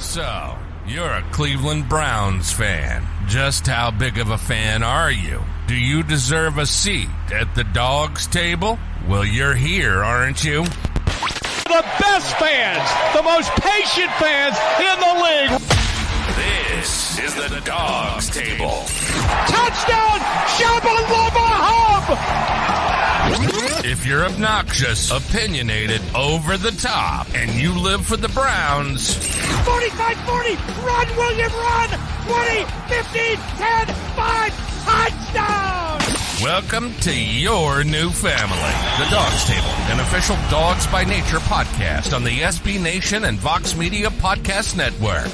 So, you're a Cleveland Browns fan. Just how big of a fan are you? Do you deserve a seat at the Dawgs Table? Well, you're here, aren't you? The best fans, the most patient fans in the league. This is the Dawgs Table. Touchdown, Shabalala Hub! If you're obnoxious, opinionated, over the top, and you live for the Browns... 45-40, run, William, run! 20, 15, 10, 5, touchdown! Welcome to your new family, the Dawgs Table, an official Dawgs By Nature podcast on the SB Nation and Vox Media Podcast Network.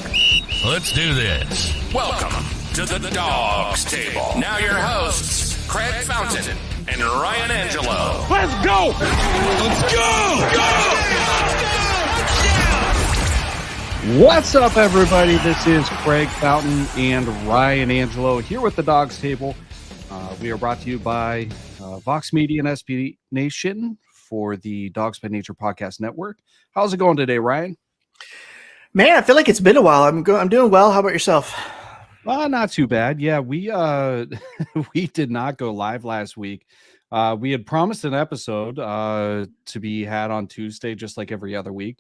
Let's do this. Welcome to the Dawgs Table. Now your hosts, Craig Fountain and Ryan Angelo. Let's go! Let's go! What's up, everybody? This is Craig Fountain and Ryan Angelo here with the Dawgs Table. We are brought to you by Vox Media and SB Nation for the Dawgs By Nature Podcast Network. How's it going today, Ryan? Man, I feel like it's been a while. I'm doing well. How about yourself? Not too bad. Yeah, we we did not go live last week. We had promised an episode to be had on Tuesday, just like every other week,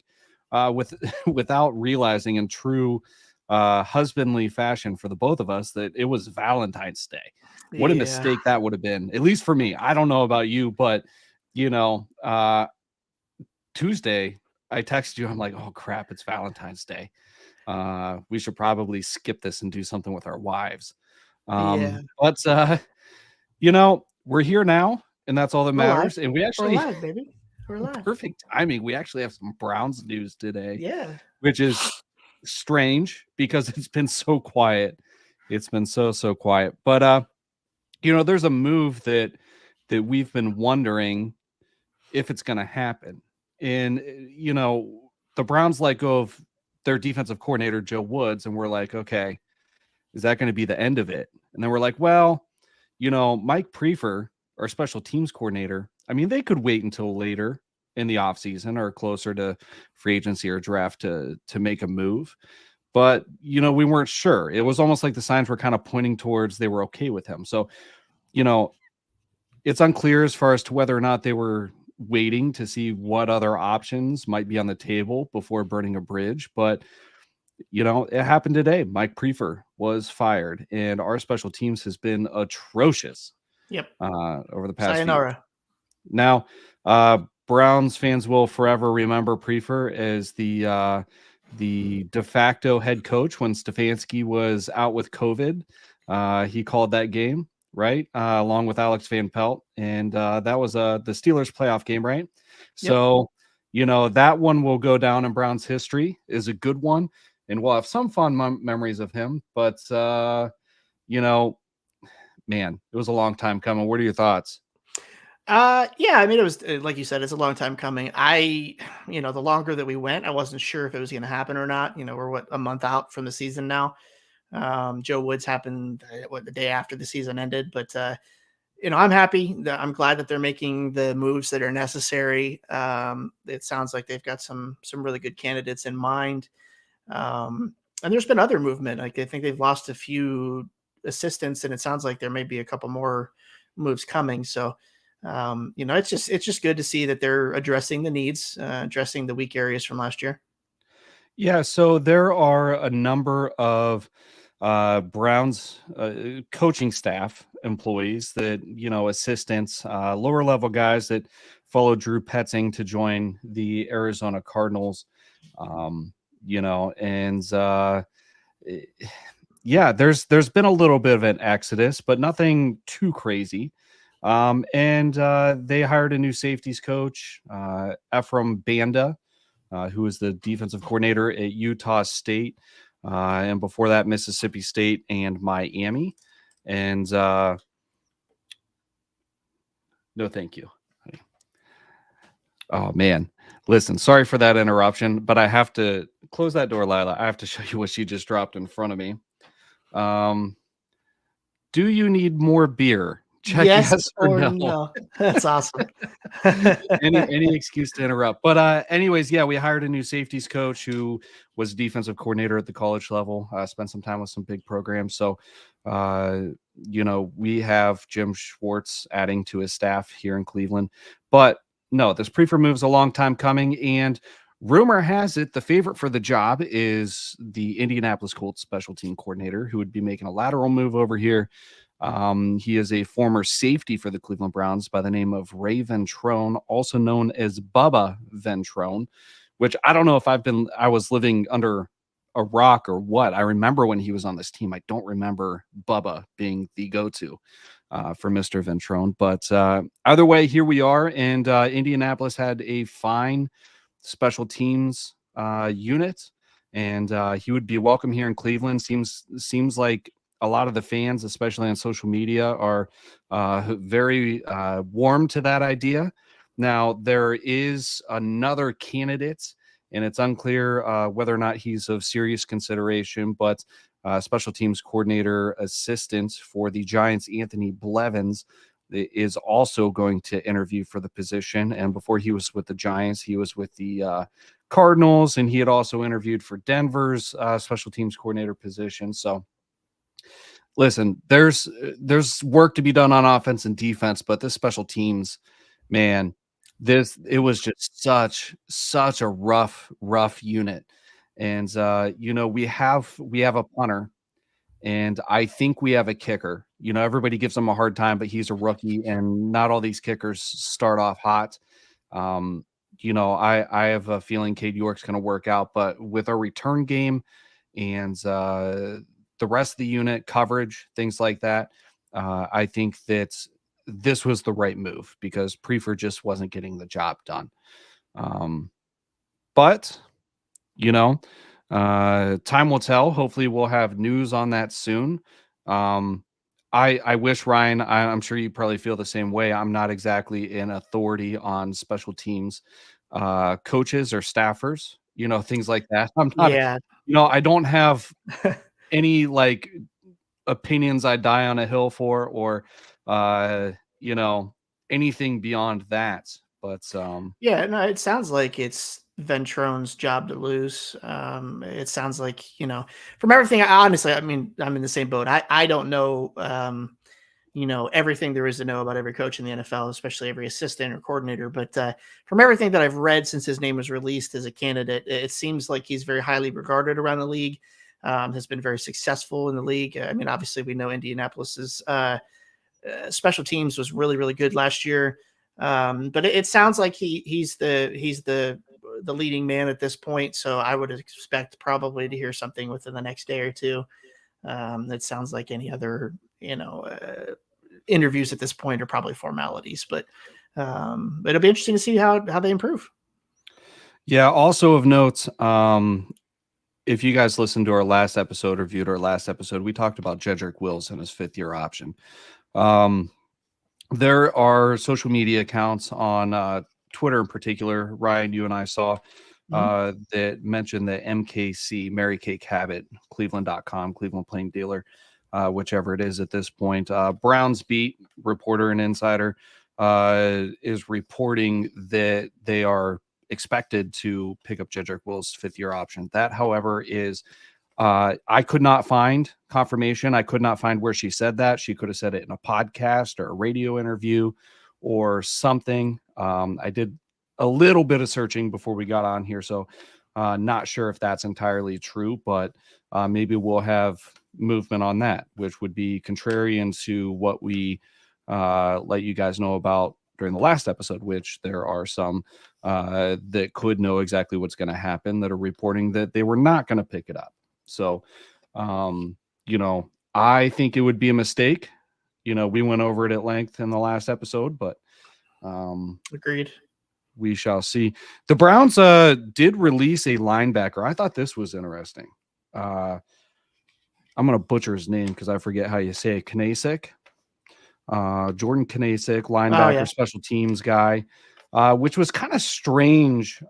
without realizing in true husbandly fashion for the both of us that it was Valentine's Day. What a mistake that would have been, at least for me. I don't know about you, but Tuesday I texted you. I'm like, oh crap, it's Valentine's Day. We should probably skip this and do something with our wives. But we're here now, and that's all that matters. And we actually, we're alive, baby. We're alive. Perfect timing. We actually have some Browns news today. Yeah, which is strange because it's been so quiet. It's been so quiet. But there's a move that we've been wondering if it's going to happen. And the Browns let go of their defensive coordinator, Joe Woods, and we're like, okay, is that going to be the end of it? And then we're like, well, Mike Prefer, our special teams coordinator, I mean, they could wait until later in the offseason or closer to free agency or draft to make a move. But, we weren't sure. It was almost like the signs were kind of pointing towards they were okay with him. So, it's unclear as far as to whether or not they were waiting to see what other options might be on the table before burning a bridge. But, it happened today. Mike Prefer was fired, and our special teams has been atrocious. Yep. Over the past sayonara. Now, Browns fans will forever remember Prefer as the de facto head coach when Stefanski was out with COVID. He called that game, right? Along with Alex Van Pelt. And that was the Steelers playoff game, right? Yep. So, that one will go down in Browns history, is a good one. And we'll have some fond memories of him. But, man, it was a long time coming. What are your thoughts? Yeah, I mean, it was, like you said, it's a long time coming. The longer that we went, I wasn't sure if it was going to happen or not. We're a month out from the season now. Joe Woods happened the day after the season ended, but I'm happy. I'm glad that they're making the moves that are necessary. It sounds like they've got some really good candidates in mind. And there's been other movement. Like I think they've lost a few assistants, and it sounds like there may be a couple more moves coming. So, it's just good to see that they're addressing the needs, addressing the weak areas from last year. Yeah. So there are a number of Browns coaching staff employees that, assistants, lower level guys that followed Drew Petzing to join the Arizona Cardinals, there's been a little bit of an exodus, but nothing too crazy. And they hired a new safeties coach, Ephraim Banda, who was the defensive coordinator at Utah State, and before that, Mississippi State and Miami. And no, thank you. Oh, man. Listen, sorry for that interruption, but I have to close that door, Lila. I have to show you what she just dropped in front of me. Do you need more beer? Check yes or or no. no. That's awesome. any excuse to interrupt. But anyways, yeah, we hired a new safeties coach who was defensive coordinator at the college level. Spent some time with some big programs. So, we have Jim Schwartz adding to his staff here in Cleveland. But no, this Prefer move's a long time coming, and rumor has it the favorite for the job is the Indianapolis Colts special team coordinator, who would be making a lateral move over here. He is a former safety for the Cleveland Browns by the name of Ray Ventrone, also known as Bubba Ventrone, which I don't know if I was living under a rock or what. I remember when he was on this team. I don't remember Bubba being the go-to for Mr. Ventrone. But either way, here we are. And Indianapolis had a fine special teams unit. And he would be welcome here in Cleveland. Seems like a lot of the fans, especially on social media, are very warm to that idea. Now, there is another candidate, and it's unclear whether or not he's of serious consideration, but special teams coordinator assistant for the Giants, Anthony Blevins, is also going to interview for the position. And before he was with the Giants, he was with the Cardinals, and he had also interviewed for Denver's special teams coordinator position. So, listen, there's work to be done on offense and defense, but this special teams, man, it was just such a rough unit. And we have a punter, and I think we have a kicker. Everybody gives him a hard time, but he's a rookie, and not all these kickers start off hot. I have a feeling Cade York's going to work out, but with our return game and the rest of the unit, coverage, things like that, I think that this was the right move because Prefer just wasn't getting the job done. But time will tell. Hopefully we'll have news on that soon. I wish, Ryan, I'm sure you probably feel the same way. I'm not exactly an authority on special teams coaches or staffers, things like that. I'm not, Yeah. I don't have any opinions I die on a hill for, or anything beyond that. But yeah, no, it sounds like it's Ventrone's job to lose. It sounds like, from everything, honestly, I mean, I'm in the same boat. I don't know, everything there is to know about every coach in the NFL, especially every assistant or coordinator. But from everything that I've read since his name was released as a candidate, it seems like he's very highly regarded around the league, has been very successful in the league. I mean, obviously, we know Indianapolis's special teams was really, really good last year. But it sounds like he's the leading man at this point. So I would expect probably to hear something within the next day or two. That sounds like any other, interviews at this point are probably formalities, but it'll be interesting to see how they improve. Yeah. Also of note, if you guys listened to our last episode or viewed our last episode, we talked about Jedrick Wills and his 5th-year option. There are social media accounts on Twitter in particular, Ryan, you and I saw, that mentioned the MKC, Mary Kay Cabot, Cleveland.com, Cleveland Plain Dealer, whichever it is at this point. Browns Beat reporter and insider is reporting that they are expected to pick up Jedrick Wills' 5th-year option. That, however, is I could not find confirmation. I could not find where she said that. She could have said it in a podcast or a radio interview or something. I did a little bit of searching before we got on here, so not sure if that's entirely true, but maybe we'll have movement on that, which would be contrarian to what we let you guys know about during the last episode, which there are some that could know exactly what's going to happen that are reporting that they were not going to pick it up. So, I think it would be a mistake. We went over it at length in the last episode, but Agreed. We shall see. The Browns did release a linebacker. I thought this was interesting. I'm going to butcher his name because I forget how you say it. Kanasik. Jordan Kanasik, linebacker, special teams guy, which was kind of strange.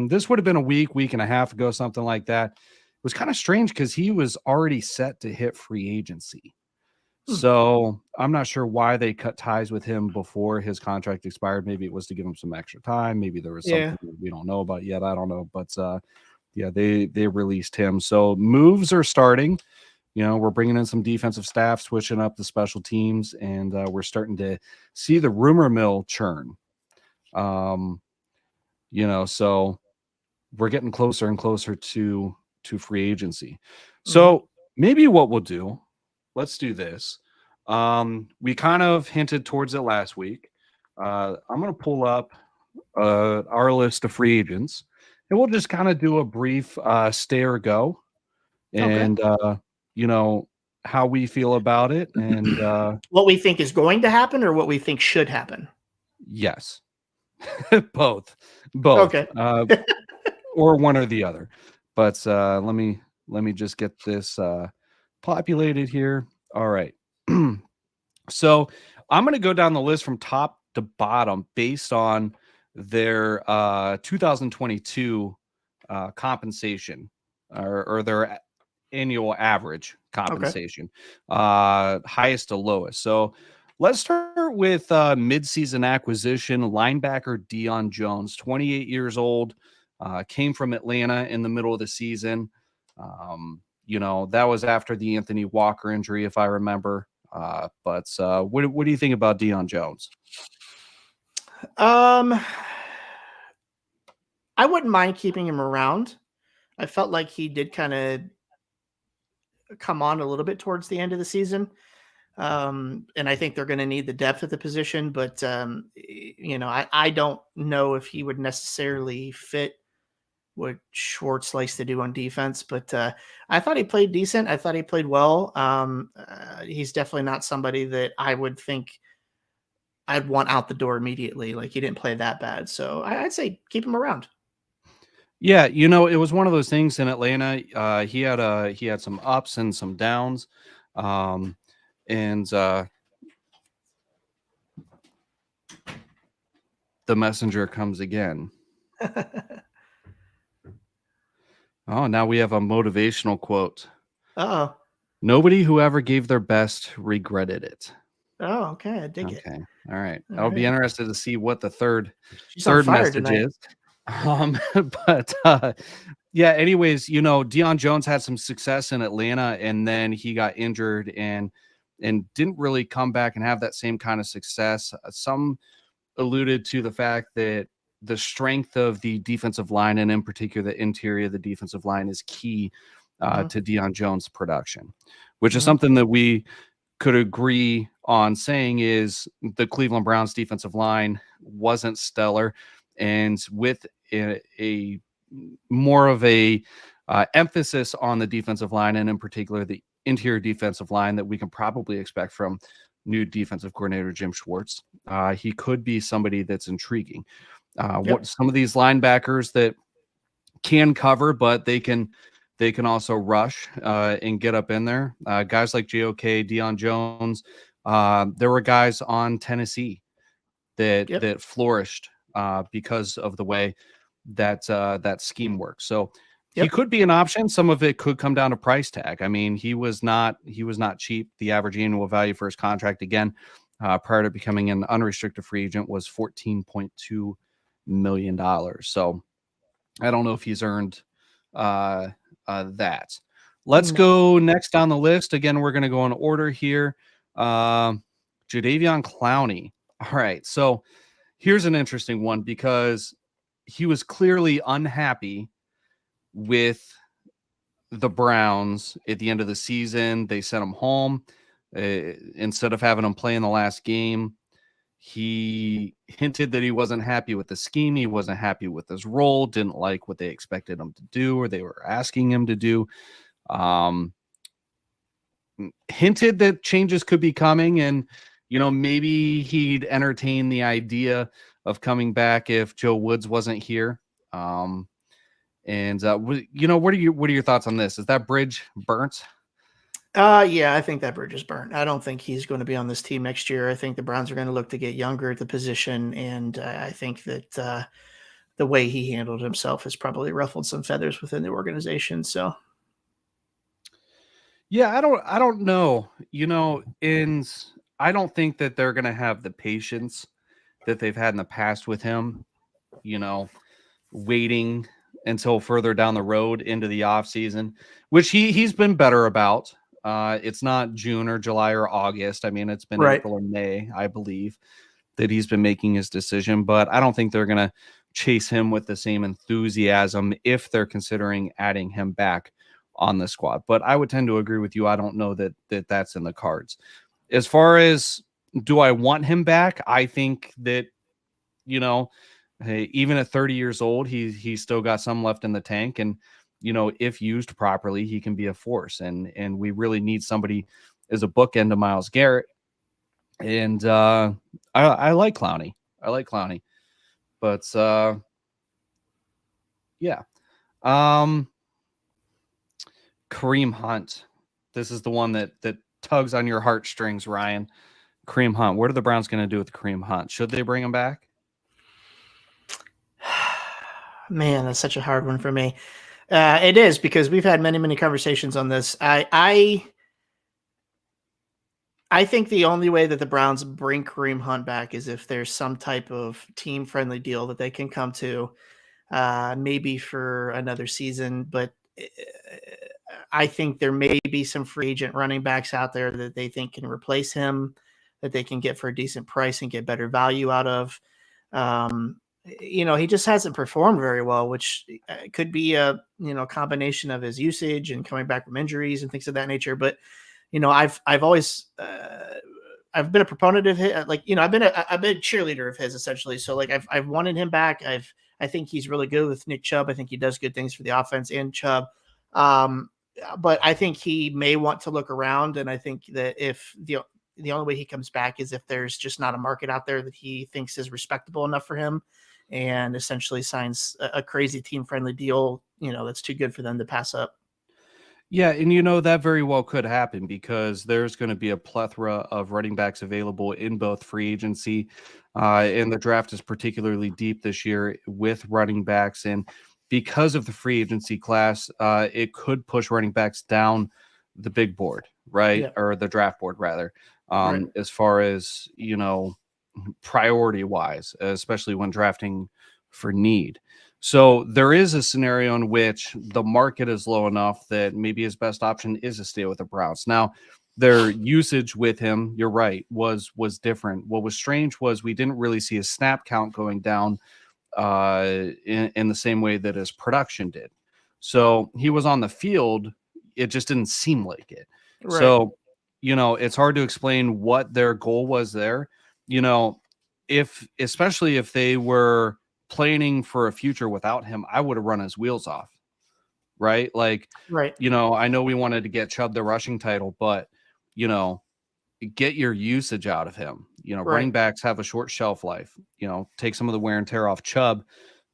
This would have been a week and a half ago, something like that. It was kind of strange because he was already set to hit free agency. So I'm not sure why they cut ties with him before his contract expired. Maybe it was to give him some extra time. Maybe there was something that we don't know about yet. I don't know. But yeah, they released him. So moves are starting. We're bringing in some defensive staff, switching up the special teams, and we're starting to see the rumor mill churn. So we're getting closer and closer to free agency. So maybe what we'll do, let's do this. We kind of hinted towards it last week. I'm going to pull up our list of free agents, and we'll just kind of do a brief stay or go, and how we feel about it, and what we think is going to happen, or what we think should happen. Yes, both, Okay. Or one or the other. But let me just get this populated here. All right. So I'm going to go down the list from top to bottom based on their 2022 compensation or their annual average compensation, highest to lowest. So let's start with midseason acquisition linebacker Deion Jones, 28 years old, came from Atlanta in the middle of the season. That was after the Anthony Walker injury, if I remember. But what do you think about Deion Jones? I wouldn't mind keeping him around. I felt like he did kind of come on a little bit towards the end of the season. And I think they're going to need the depth at the position, but I don't know if he would necessarily fit what Schwartz likes to do on defense, but I thought he played decent. I thought he played well. He's definitely not somebody that I would think I'd want out the door immediately. Like, he didn't play that bad. So I'd say keep him around. Yeah, it was one of those things in Atlanta. He had some ups and some downs. And the messenger comes again. Oh, now we have a motivational quote. Oh, nobody who ever gave their best regretted it. Oh, okay. I dig it. Okay. All right. All I'll be right. interested to see what the third She's on fire message tonight. is. But yeah, anyways, Deion Jones had some success in Atlanta, and then he got injured and didn't really come back and have that same kind of success. Some alluded to the fact that the strength of the defensive line, and in particular the interior of the defensive line, is key to Deion Jones' production, which is something that we could agree on saying is the Cleveland Browns defensive line wasn't stellar. And with a more of a emphasis on the defensive line, and in particular the interior defensive line, that we can probably expect from new defensive coordinator Jim Schwartz, he could be somebody that's intriguing. What some of these linebackers that can cover, but they can also rush and get up in there. Guys like JOK, Deion Jones. There were guys on Tennessee that flourished because of the way that scheme works. So he could be an option. Some of it could come down to price tag. I mean, he was not cheap. The average annual value for his contract, again, prior to becoming an unrestricted free agent, was $14.2 million. So I don't know if he's earned that. Let's go next on the list. Again, we're going to go in order here. Jadeveon Clowney. All right. So here's an interesting one, because he was clearly unhappy with the Browns at the end of the season. They sent him home instead of having him play in the last game. He hinted that he wasn't happy with the scheme. He wasn't happy with his role, didn't like what they expected him to do or they were asking him to do. Hinted that changes could be coming, and maybe he'd entertain the idea of coming back if Joe Woods wasn't here. What are your thoughts on this? Is that bridge burnt? Yeah, I think that bridge is burnt. I don't think he's going to be on this team next year. I think the Browns are going to look to get younger at the position, and I think that the way he handled himself has probably ruffled some feathers within the organization. So, Yeah, I don't know. I don't think that they're going to have the patience that they've had in the past with him, you know, waiting until further down the road into the off season, which he's been better about. It's not June or July or August. I mean, it's been Right. April or May, I believe, that he's been making his decision, but I don't think they're going to chase him with the same enthusiasm if they're considering adding him back on the squad. But I would tend to agree with you. I don't know that that's in the cards. As far as, do I want him back? I think that, hey, even at 30 years old, he's still got some left in the tank, and if used properly, he can be a force. And we really need somebody as a bookend to Myles Garrett. And I like Clowney. But yeah. Kareem Hunt. This is the one that tugs on your heartstrings, Ryan. Kareem Hunt. What are the Browns going to do with Kareem Hunt? Should they bring him back? Man, that's such a hard one for me. It is, because we've had many conversations on this. I think the only way that the Browns bring Kareem Hunt back is if there's some type of team-friendly deal that they can come to, maybe for another season. But I think there may be some free agent running backs out there that they think can replace him, that they can get for a decent price and get better value out of. He just hasn't performed very well, which could be a combination of his usage and coming back from injuries and things of that nature. But I've always I've been a proponent of his, I've been a big cheerleader of his, essentially. So I've wanted him back. I think he's really good with Nick Chubb. I think he does good things for the offense and Chubb. But I think he may want to look around, and I think that if the only way he comes back is if there's just not a market out there that he thinks is respectable enough for him, and essentially signs a crazy team-friendly deal, that's too good for them to pass up. Yeah, and that very well could happen, because there's going to be a plethora of running backs available in both free agency, and the draft is particularly deep this year with running backs. And because of the free agency class, it could push running backs down the big board, right? Yeah. Or the draft board, rather, Right. as far as, priority wise, especially when drafting for need. So there is a scenario in which the market is low enough that maybe his best option is to stay with the Browns. Now, their usage with him, you're right, was different. What was strange was we didn't really see his snap count going down in the same way that his production did. So he was on the field, it just didn't seem like it. Right. So, it's hard to explain what their goal was there. Especially if they were planning for a future without him, I would have run his wheels off. Right? Like, Right. I know we wanted to get Chubb the rushing title, but get your usage out of him. Right. Running backs have a short shelf life. Take some of the wear and tear off Chubb,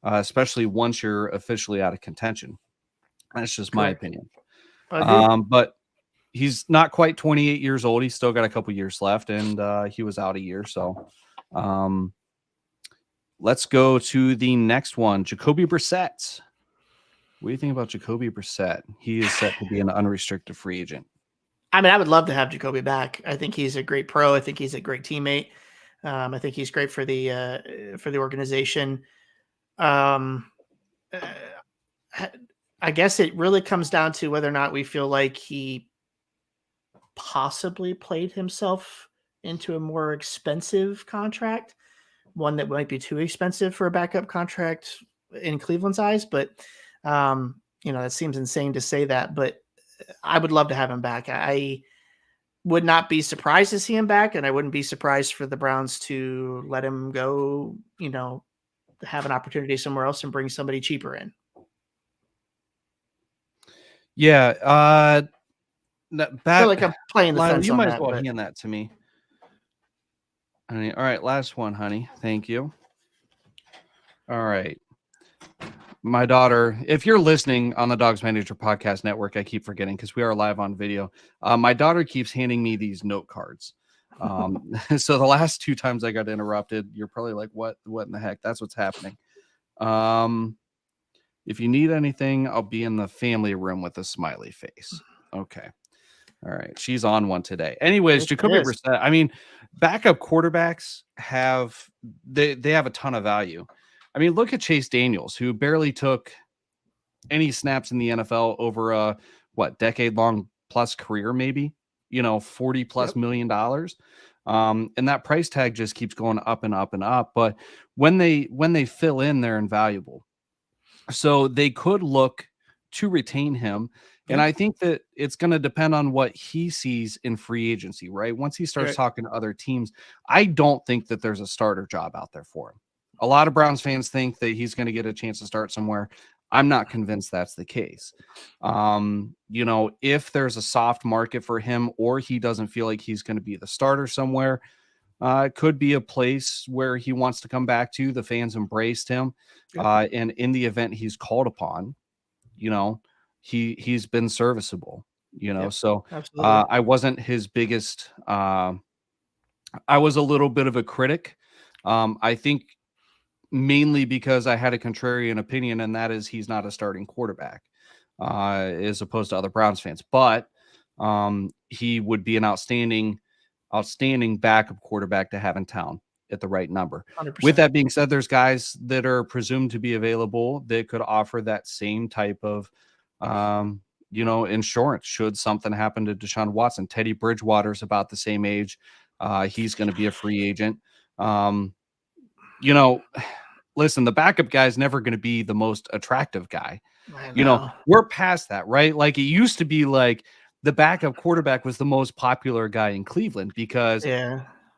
especially once you're officially out of contention. That's just my opinion. But he's not quite 28 years old. He's still got a couple years left, and he was out a year. So let's go to the next one. Jacoby Brissett. What do you think about Jacoby Brissett? He is set to be an unrestricted free agent. I mean, I would love to have Jacoby back. I think he's a great pro. I think he's a great teammate. I think he's great for the organization. I guess it really comes down to whether or not we feel like he possibly played himself into a more expensive contract, one that might be too expensive for a backup contract in Cleveland's eyes. But, that seems insane to say that, but I would love to have him back. I would not be surprised to see him back, and I wouldn't be surprised for the Browns to let him go, have an opportunity somewhere else and bring somebody cheaper in. Yeah. I feel like I'm playing the fence. You might as well hand that to me. All right, last one, honey. Thank you. All right. My daughter, if you're listening on the Dawgs By Nature podcast network, I keep forgetting because we are live on video. My daughter keeps handing me these note cards. So the last two times I got interrupted, you're probably like, what in the heck? That's what's happening. If you need anything, I'll be in the family room with a smiley face. Okay. All right, she's on one today. Anyways, Yes, Jacoby it is. Brissett. I mean, backup quarterbacks have they have a ton of value. I mean, look at Chase Daniels, who barely took any snaps in the NFL over a decade long plus career, maybe 40 plus Yep. $1 million. And that price tag just keeps going up and up and up. But when they fill in, they're invaluable. So they could look to retain him. And Yeah. I think that it's going to depend on what he sees in free agency, right? Once he starts Right. talking to other teams, I don't think that there's a starter job out there for him. A lot of Browns fans think that he's going to get a chance to start somewhere. I'm not convinced that's the case. If there's a soft market for him or he doesn't feel like he's going to be the starter somewhere, it could be a place where he wants to come back to. The fans embraced him. Yep. And in the event he's called upon, he's been serviceable, Yep. so Absolutely. I wasn't his biggest I was a little bit of a critic. I think mainly because I had a contrarian opinion, and that is he's not a starting quarterback, as opposed to other Browns fans. But he would be an outstanding backup quarterback to have in town at the right number. 100%. With that being said, there's guys that are presumed to be available that could offer that same type of insurance should something happen to Deshaun Watson. Teddy Bridgewater's about the same age. He's going to be a free agent. Listen, the backup guy is never going to be the most attractive guy. I know. We're past that, right? Like it used to be like the backup quarterback was the most popular guy in Cleveland because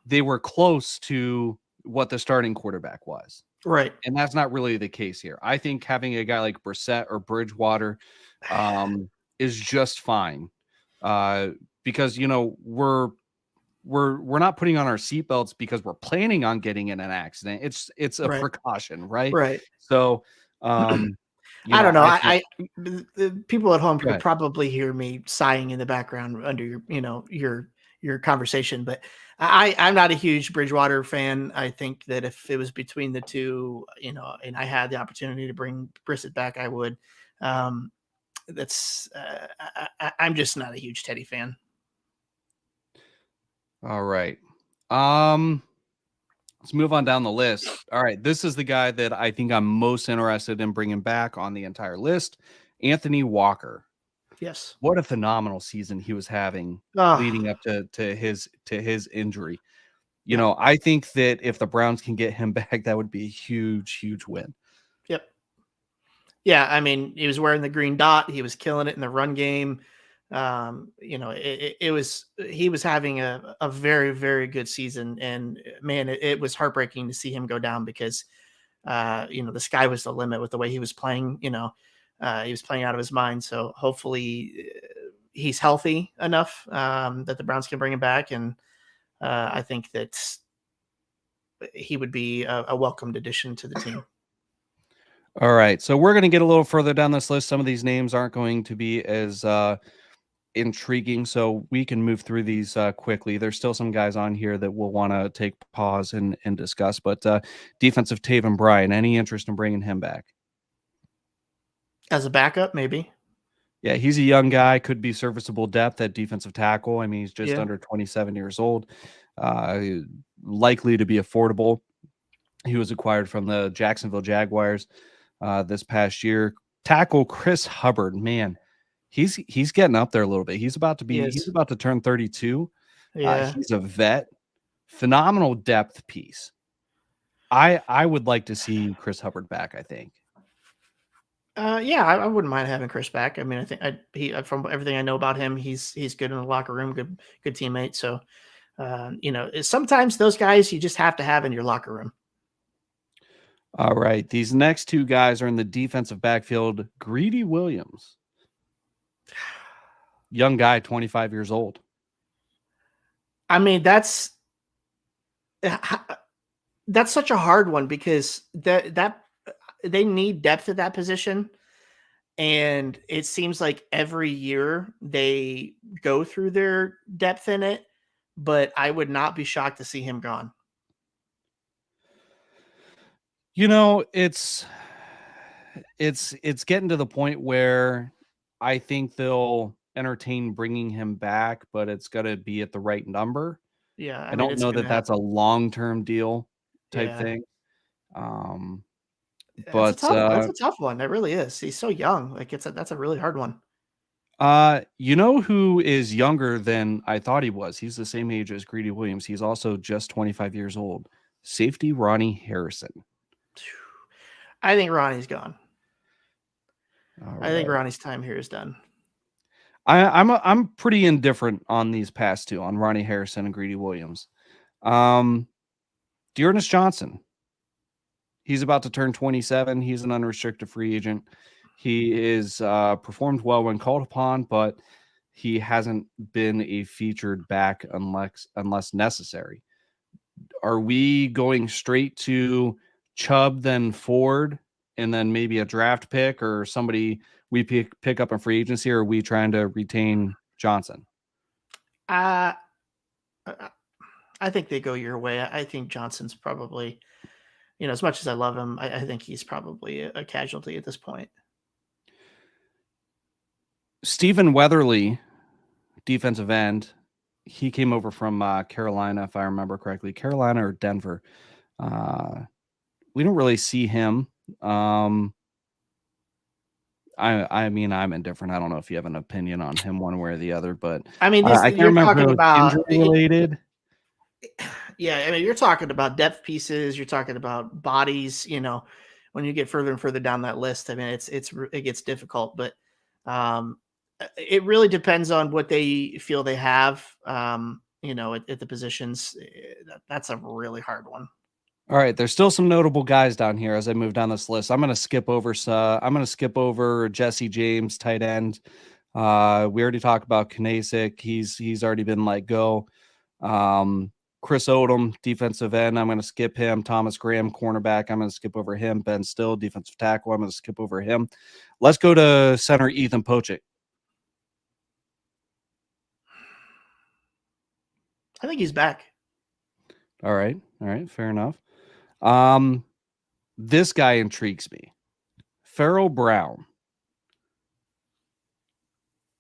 they were close to what the starting quarterback was. Right. And that's not really the case here. I think having a guy like Brissett or Bridgewater is just fine. Because we're not putting on our seatbelts because we're planning on getting in an accident. It's a precaution, right? Right. So I don't know. The people at home could probably hear me sighing in the background under your conversation, but I'm not a huge Bridgewater fan. I think that if it was between the two, and I had the opportunity to bring Brissett back, I would. I'm just not a huge Teddy fan. All right. Let's move on down the list. All right. This is the guy that I think I'm most interested in bringing back on the entire list. Anthony Walker. Yes. What a phenomenal season he was having leading up to his injury. I think that if the Browns can get him back, that would be a huge, huge win. Yep. Yeah. I mean, he was wearing the green dot. He was killing it in the run game. He was having a very, very good season, and man, it was heartbreaking to see him go down because, the sky was the limit with the way he was playing. He was playing out of his mind. So hopefully he's healthy enough that the Browns can bring him back. And I think that he would be a welcomed addition to the team. All right. So we're going to get a little further down this list. Some of these names aren't going to be as intriguing, so we can move through these quickly. There's still some guys on here that we'll want to take pause and discuss, but defensive Taven Bryan, any interest in bringing him back? As a backup, maybe. Yeah, he's a young guy, could be serviceable depth at defensive tackle. I mean, he's just under 27 years old, likely to be affordable. He was acquired from the Jacksonville Jaguars this past year. Tackle Chris Hubbard, man, he's getting up there a little bit. He's about to turn 32. Yeah. He's a vet, phenomenal depth piece. I would like to see Chris Hubbard back, I think. I wouldn't mind having Chris back. I mean, I think from everything I know about him, he's good in the locker room, good teammate. So, sometimes those guys you just have to have in your locker room. All right. These next two guys are in the defensive backfield. Greedy Williams. Young guy, 25 years old. I mean, that's such a hard one because that they need depth at that position. And it seems like every year they go through their depth in it, but I would not be shocked to see him gone. It's getting to the point where I think they'll entertain bringing him back, but it's got to be at the right number. Yeah, I mean, don't it's know gonna that that's a happen. long-term deal type Yeah, thing. Um, it's a but tough. It's a tough one. It really is. He's so young. Like that's a really hard one. you know who is younger than I thought he was? He's the same age as Greedy Williams. He's also just 25 years old. Safety Ronnie Harrison. I think Ronnie's gone. All I think right. Ronnie's time here is done. I'm pretty indifferent on these past two, on Ronnie Harrison and Greedy Williams. Dearness Johnson. He's about to turn 27. He's an unrestricted free agent. He is performed well when called upon, but he hasn't been a featured back unless necessary. Are we going straight to Chubb, then Ford, and then maybe a draft pick or somebody we pick up in free agency, or are we trying to retain Johnson? I think they go your way. I think Johnson's probably, as much as I love him, I think he's probably a casualty at this point. Stephen Weatherly, defensive end, he came over from Carolina, if I remember correctly. Carolina or Denver. We don't really see him. I mean, I'm indifferent. I don't know if you have an opinion on him one way or the other, but I mean, I can't you're remember if talking it was about injury related. Yeah, I mean, you're talking about depth pieces. You're talking about bodies. When you get further and further down that list, I mean, it gets difficult. But it really depends on what they feel they have. At the positions, that's a really hard one. All right, there's still some notable guys down here as I move down this list. I'm going to skip over Jesse James, tight end. We already talked about Kanasic. He's already been let go. Chris Odom, defensive end. I'm going to skip him. Thomas Graham, cornerback. I'm going to skip over him. Ben Still, defensive tackle. I'm going to skip over him. Let's go to center Ethan Pochik. I think he's back. All right, fair enough. This guy intrigues me. Farrell Brown.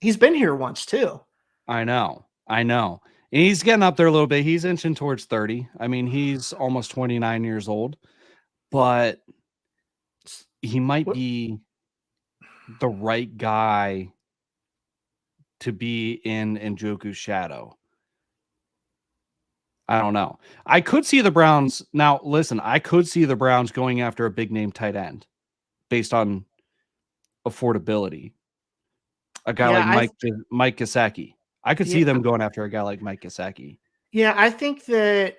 He's been here once too. I know. And he's getting up there a little bit. He's inching towards 30. I mean, he's almost 29 years old, but he might be the right guy to be in Njoku's shadow. I don't know. I could see the Browns. Now, listen, I could see the Browns going after a big name tight end based on affordability. A guy like Mike Gesicki. I could see them going after a guy like Mike Gesicki. Yeah, I think that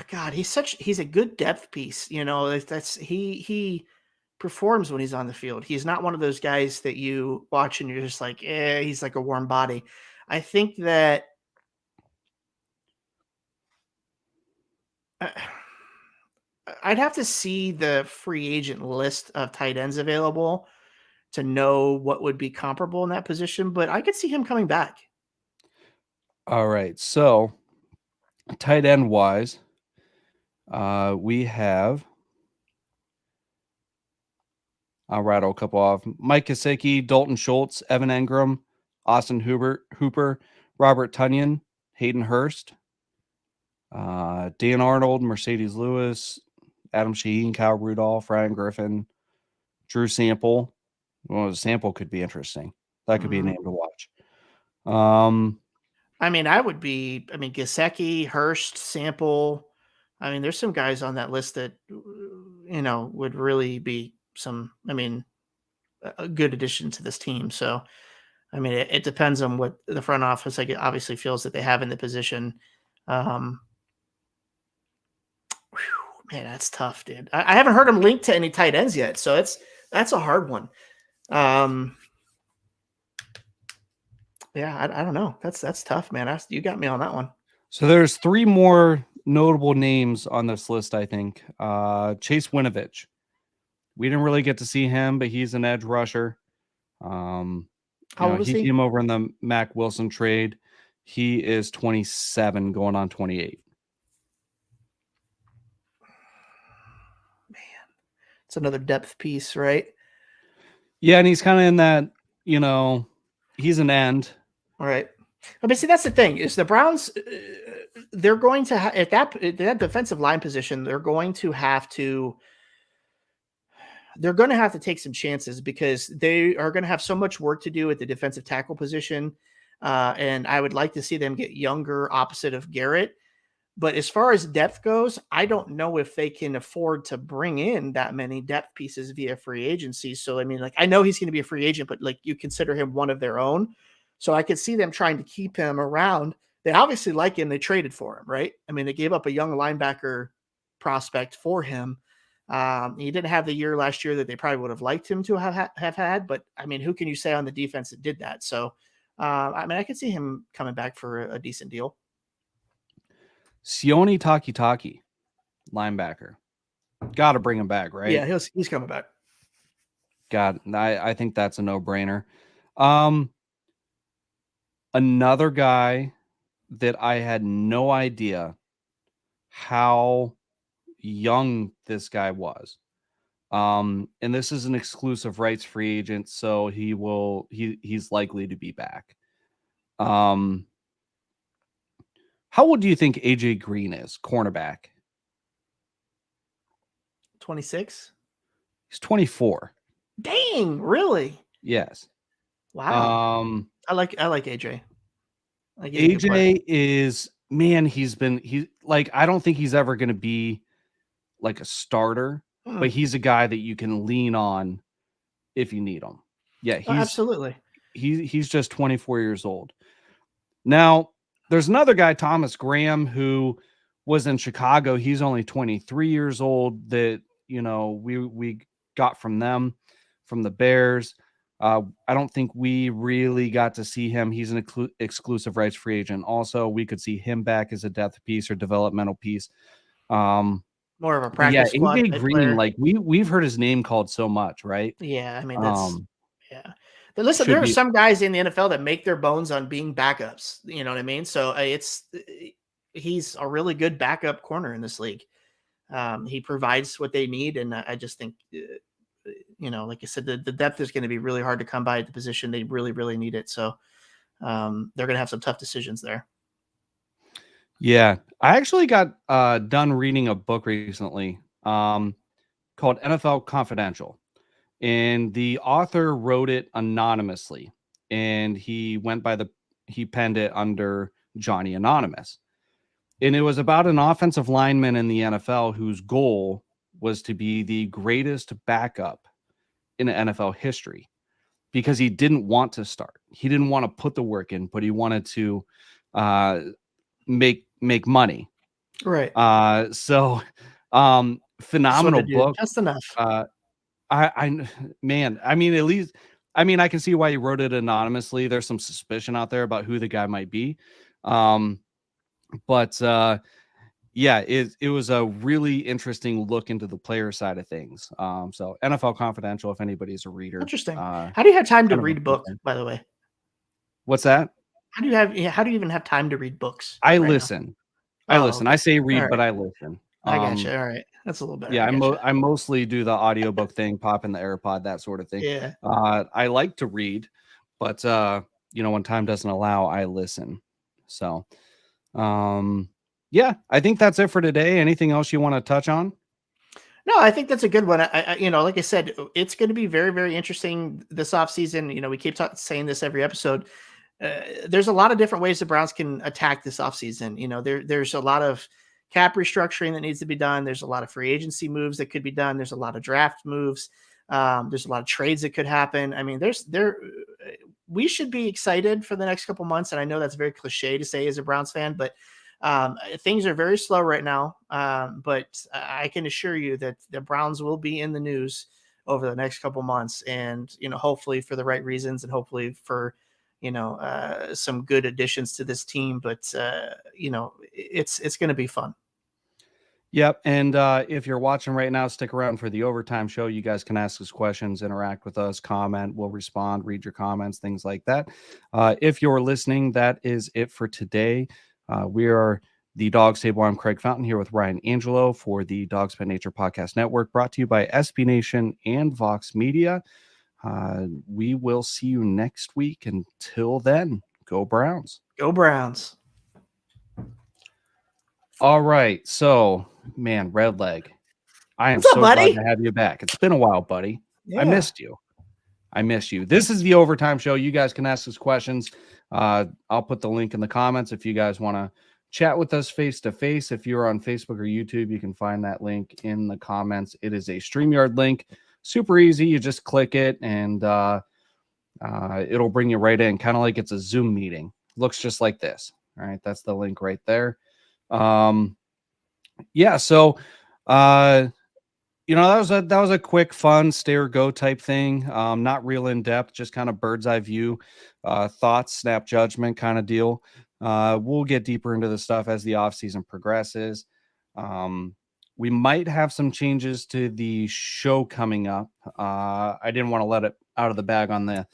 God, he's a good depth piece. He performs when he's on the field. He's not one of those guys that you watch and you're just like, he's like a warm body. I think that I'd have to see the free agent list of tight ends available to know what would be comparable in that position, but I could see him coming back. All right. So tight end wise, we have, I'll rattle a couple off. Mike Gesicki, Dalton Schultz, Evan Engram, Austin Hooper, Robert Tonyan, Hayden Hurst, Dan Arnold, Mercedes Lewis, Adam Shaheen, Kyle Rudolph, Ryan Griffin, Drew Sample. Well, Sample could be interesting. That could be a name to watch. Gesicki, Hurst, Sample. I mean, there's some guys on that list that, would really be a good addition to this team. So, I mean, it depends on what the front office obviously feels that they have in the position. Man, that's tough, dude. I haven't heard him linked to any tight ends yet, so that's a hard one. Yeah, I don't know. That's tough, man. You got me on that one. So there's three more notable names on this list, I think. Chase Winovich. We didn't really get to see him, but he's an edge rusher. How old is he? He came over in the Mac Wilson trade. He is 27, going on 28. Man, it's another depth piece, right? Yeah, and he's kind of in that he's an end. All right. But see, that's the thing is the Browns, they're going to at that defensive line position, they're going to have to take some chances because they are going to have so much work to do at the defensive tackle position. And I would like to see them get younger opposite of Garrett. But as far as depth goes, I don't know if they can afford to bring in that many depth pieces via free agency. So, I mean, like, I know he's going to be a free agent, but like you consider him one of their own. So I could see them trying to keep him around. They obviously like him. They traded for him, right? I mean, they gave up a young linebacker prospect for him. He didn't have the year last year that they probably would have liked him to have had. But, I mean, who can you say on the defense that did that? So, I mean, I could see him coming back for a decent deal. Sione Takitaki, linebacker. Got to bring him back, right? Yeah, he's coming back. I think that's a no-brainer. Another guy that I had no idea how young this guy was. And this is an exclusive rights free agent, so he's likely to be back. How old do you think AJ Green is, cornerback? 26? He's 24. Dang, really? Yes. Wow. I like AJ. AJ is, man, he's like, I don't think he's ever going to be like a starter, but he's a guy that you can lean on if you need him. Yeah, absolutely. He's just 24 years old. Now, there's another guy, Thomas Graham, who was in Chicago. He's only 23 years old that, we got from the Bears. I don't think we really got to see him. He's an exclusive rights free agent. Also, we could see him back as a depth piece or developmental piece. More of a practice squad. AJ Green, player. Like we've heard his name called so much, right? Yeah, I mean that's yeah. But listen, there are some guys in the NFL that make their bones on being backups. You know what I mean? So he's a really good backup corner in this league. He provides what they need, and I just think, like I said, the depth is going to be really hard to come by at the position. They really, really need it. So they're going to have some tough decisions there. Yeah, I actually got done reading a book recently called NFL Confidential. And the author wrote it anonymously, and he penned it under Johnny Anonymous. And it was about an offensive lineman in the NFL whose goal was to be the greatest backup in NFL history because he didn't want to start. He didn't want to put the work in, but he wanted to make money. Right. Phenomenal book. Just enough. I mean, at least, I mean, I can see why he wrote it anonymously. There's some suspicion out there about who the guy might be. Yeah, it was a really interesting look into the player side of things. So NFL Confidential, if anybody's a reader. Interesting. How do you have time to read a book, by the way? What's that? How do you even have time to read books? I listen. Okay. I say read, but I listen. I gotcha. All right. That's a little better. Yeah, I mostly do the audiobook thing, pop in the AirPod, that sort of thing. Yeah. I like to read, but when time doesn't allow, I listen. So, yeah, I think that's it for today. Anything else you want to touch on? No, I think that's a good one. I like I said, it's going to be very, very interesting this offseason. We keep saying this every episode. There's a lot of different ways the Browns can attack this offseason. There's a lot of cap restructuring that needs to be done. There's a lot of free agency moves that could be done. There's a lot of draft moves. There's a lot of trades that could happen. I mean, we should be excited for the next couple months. And I know that's very cliche to say as a Browns fan, but things are very slow right now. But I can assure you that the Browns will be in the news over the next couple months, and, hopefully for the right reasons, and hopefully for, some good additions to this team. But, it's going to be fun. Yep. And if you're watching right now, stick around for the overtime show. You guys can ask us questions, interact with us, comment. We'll respond, read your comments, things like that. If you're listening, that is it for today. We are the Dawgs Table. I'm Craig Fountain here with Ryan Angelo for the Dawgs By Nature Podcast Network, brought to you by SB Nation and Vox Media. we will see you next week. Until then, go Browns. Go Browns. All right. So, man, Red Leg, I am What's up, so buddy? glad to have you back. It's been a while, buddy. Yeah. I missed you. This is the Overtime Show. You guys can ask us questions. I'll put the link in the comments if you guys want to chat with us face to face. If you're on Facebook or YouTube, you can find that link in the comments. It is a StreamYard link. Super easy. You just click it and it'll bring you right in, kind of like it's a Zoom meeting. Looks just like this. All right. That's the link right there. Yeah. So, that was a quick, fun stay or go type thing. Not real in depth, just kind of bird's eye view, thoughts, snap judgment kind of deal. We'll get deeper into the stuff as the off season progresses. We might have some changes to the show coming up. I didn't want to let it out of the bag on the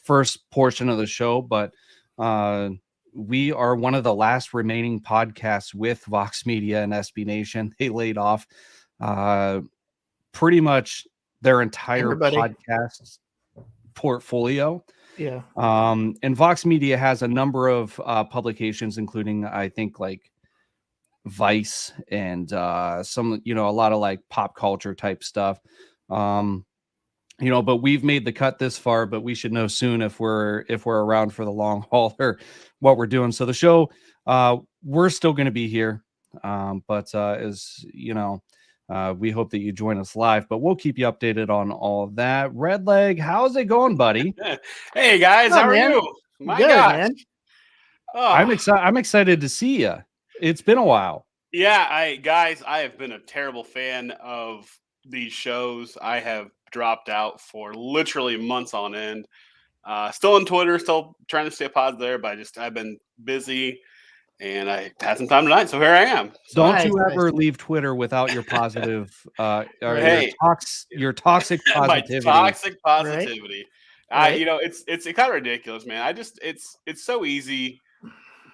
first portion of the show, but we are one of the last remaining podcasts with Vox Media and SB Nation. They laid off pretty much their entire podcast portfolio. Yeah. And Vox Media has a number of publications, including, I think, like Vice and some, a lot of like pop culture type stuff. But we've made the cut this far, but we should know soon if we're around for the long haul or what we're doing. So the show, we're still going to be here. But we hope that you join us live, but we'll keep you updated on all of that. Red Leg, how's it going, buddy? Hey guys, how are you? My Good, gosh. man. Oh. I'm excited to see you. It's been a while. Yeah, I have been a terrible fan of these shows. I have dropped out for literally months on end. Still on Twitter, still trying to stay positive there, but I've been busy and I had some time tonight, so here I am. So, don't you ever leave Twitter without your positive your toxic positivity. My toxic positivity. Right. It's kind of ridiculous, man. It's so easy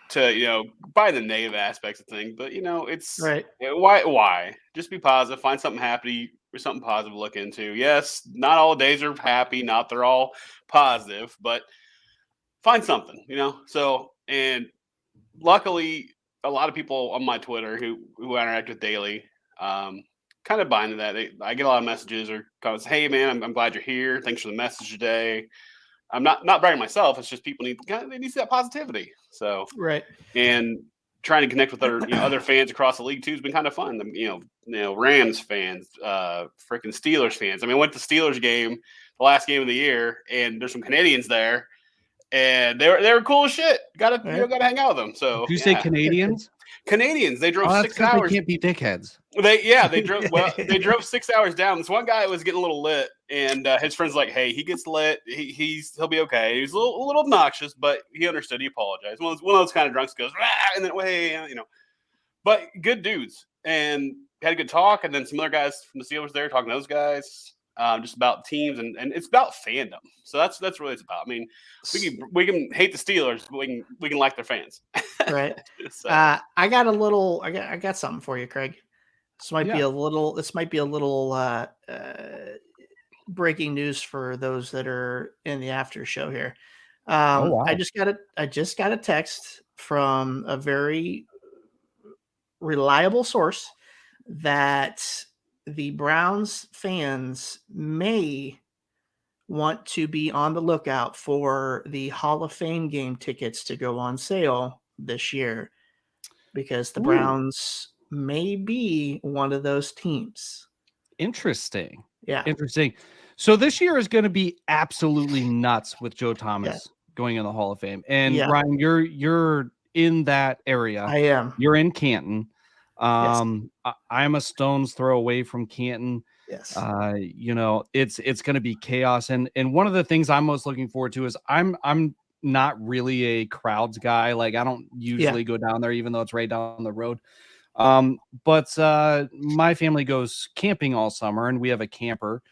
to buy the negative aspects of things, but it's right. Why just be positive, find something happy or something positive to look into. Yes, not all days are happy, not they're all positive, but find something. So, and luckily a lot of people on my Twitter who I interact with daily kind of buy into that. I get a lot of messages or comments, hey man, I'm glad you're here, thanks for the message today. I'm not bragging myself. It's just people need to see that positivity. So right, and trying to connect with other fans across the league too has been kind of fun. Rams fans, freaking Steelers fans. I mean, I went to the Steelers game, the last game of the year, and there's some Canadians there, and they were cool as shit. Gotta hang out with them. So did you say Canadians? Canadians. They drove 6 hours. They can't be dickheads. They drove. Well, they drove 6 hours down. This one guy was getting a little lit, and his friend's like, "Hey, he gets lit. He'll be okay." He was a little obnoxious, but he understood. He apologized. One of those kind of drunks goes, "Rah!" And then but good dudes, and had a good talk. And then some other guys from the Steelers there talking to those guys, just about teams, and it's about fandom. So that's really what it's about. I mean, we can hate the Steelers, but we can like their fans. Right. So. I got something for you, Craig. This might be a little breaking news for those that are in the after show here. Wow. I just got a text from a very reliable source that the Browns fans may want to be on the lookout for the Hall of Fame game tickets to go on sale this year, because the Browns may be one of those teams. Interesting. Yeah. Interesting. So this year is going to be absolutely nuts with Joe Thomas going in the Hall of Fame. And Ryan, you're in that area. I am. You're in Canton. I'm a stone's throw away from Canton. Yes. It's going to be chaos. And one of the things I'm most looking forward to is I'm not really a crowds guy. Like, I don't usually go down there, even though it's right down the road. But my family goes camping all summer, and we have a camper,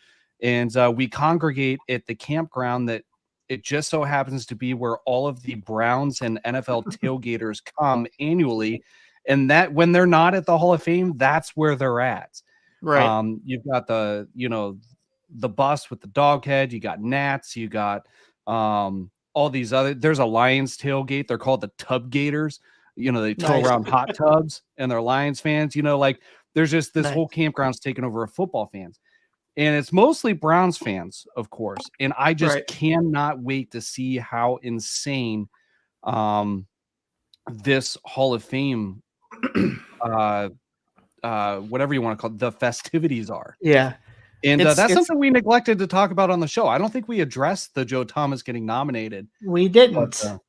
and we congregate at the campground that it just so happens to be where all of the Browns and NFL tailgaters come annually. And that when they're not at the Hall of Fame, that's where they're at. Right. You've got the the bus with the dog head. You got Nats. You got all these other. There's a Lions tailgate. They're called the Tub Gators. You know, they tow Nice. around hot tubs, and they're Lions fans. You know, like there's just this Nice. whole campground's taken over of football fans. And it's mostly Browns fans, of course. And I just cannot wait to see how insane this Hall of Fame, whatever you want to call it, the festivities are. Yeah. And that's something we neglected to talk about on the show. I don't think we addressed the Joe Thomas getting nominated. We didn't. But,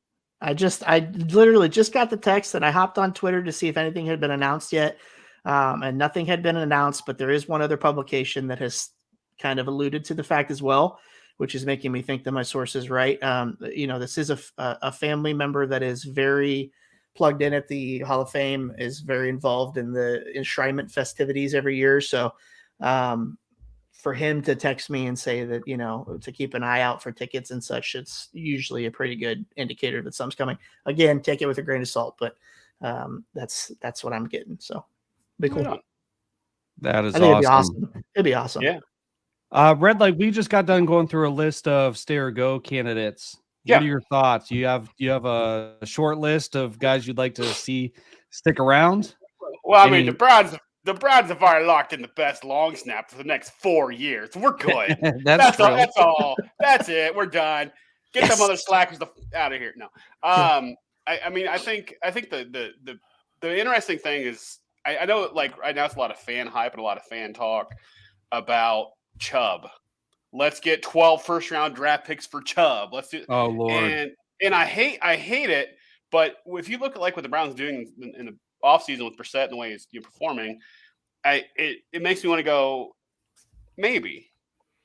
I literally just got the text and I hopped on Twitter to see if anything had been announced yet. And nothing had been announced, but there is one other publication that has kind of alluded to the fact as well, which is making me think that my source is right. This is a family member that is very plugged in at the Hall of Fame, is very involved in the enshrinement festivities every year. So for him to text me and say that, to keep an eye out for tickets and such, it's usually a pretty good indicator that something's coming. Again, take it with a grain of salt, but that's what I'm getting. So be cool. That is awesome. It'd be awesome. Yeah. Red Light, we just got done going through a list of stay or go candidates. Yeah. What are your thoughts? You have a short list of guys you'd like to see stick around? Well, I mean, the Browns have already locked in the best long snap for the next 4 years. We're good. That's all. That's it. We're done. Get some other slackers out of here. No. I think the interesting thing is I know, like, right now it's a lot of fan hype and a lot of fan talk about Chubb. Let's get 12 first-round draft picks for Chubb. Let's do. Oh Lord. And I hate it. But if you look at like what the Browns are doing in the offseason with Brissett and the way he's performing, it makes me want to go maybe.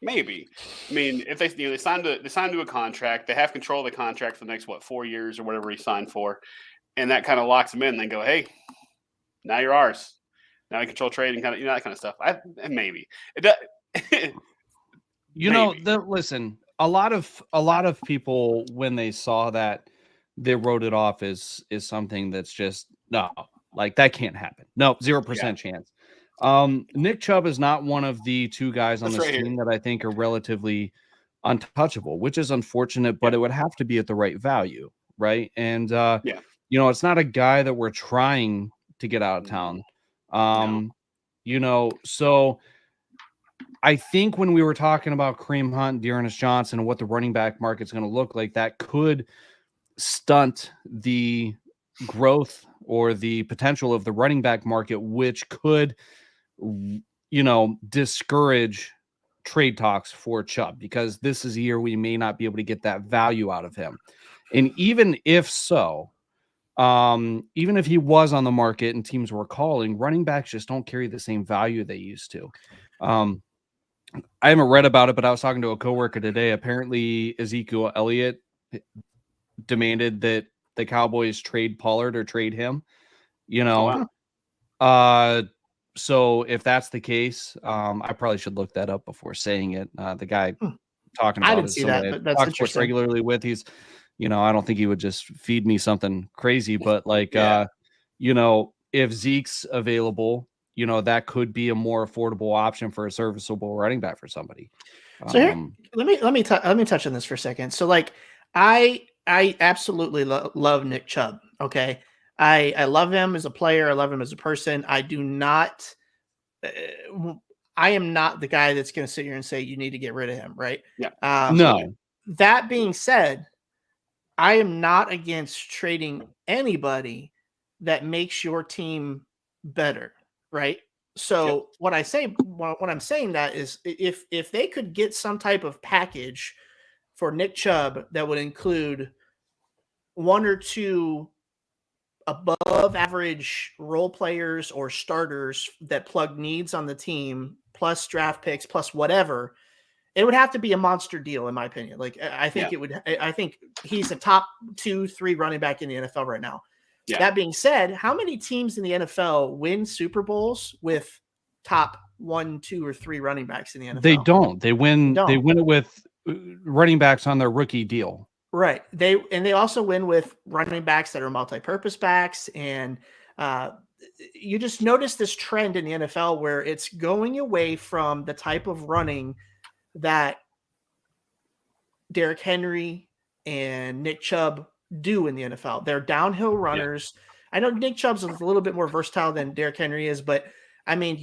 I mean, if they signed to a contract, they have control of the contract for the next 4 years or whatever he signed for, and that kind of locks them in. And then go, hey, now you're ours. Now you control trade and kind of that kind of stuff. Maybe it. Listen, a lot of people, when they saw that, they wrote it off as something that's just no, like that can't happen. No, 0% chance. Nick Chubb is not one of the two guys on this team that I think are relatively untouchable, which is unfortunate, but it would have to be at the right value, right? And it's not a guy that we're trying to get out of town. So I think when we were talking about Kareem Hunt, Dearness Johnson, and what the running back market's going to look like, that could stunt the growth or the potential of the running back market, which could, discourage trade talks for Chubb, because this is a year we may not be able to get that value out of him. And even if so, even if he was on the market and teams were calling, running backs just don't carry the same value they used to. I haven't read about it, but I was talking to a coworker today. Apparently Ezekiel Elliott demanded that the Cowboys trade Pollard or trade him, so if that's the case, I probably should look that up before saying it. The guy talking about I didn't see that, but that's interesting. Regularly with, he's, I don't think he would just feed me something crazy, but like, if Zeke's available, that could be a more affordable option for a serviceable running back for somebody. So here, let me touch on this for a second. So like, I absolutely love Nick Chubb. Okay. I love him as a player. I love him as a person. I do not, I am not the guy that's going to sit here and say, you need to get rid of him. Right. Yeah. No. That being said, I am not against trading anybody that makes your team better. Right. So what I'm saying that is if they could get some type of package for Nick Chubb that would include one or two above average role players or starters that plug needs on the team, plus draft picks, plus whatever, it would have to be a monster deal, in my opinion. Like, I think I think he's a top 2-3 running back in the NFL right now. Yeah. That being said, how many teams in the NFL win Super Bowls with top 1, 2, or 3 running backs in the NFL? They don't. They win it with running backs on their rookie deal. Right. They also win with running backs that are multi-purpose backs. And you just notice this trend in the NFL where it's going away from the type of running that Derrick Henry and Nick Chubb do in the NFL. They're downhill runners. Yeah. I know Nick Chubb's a little bit more versatile than Derrick Henry is, but I mean,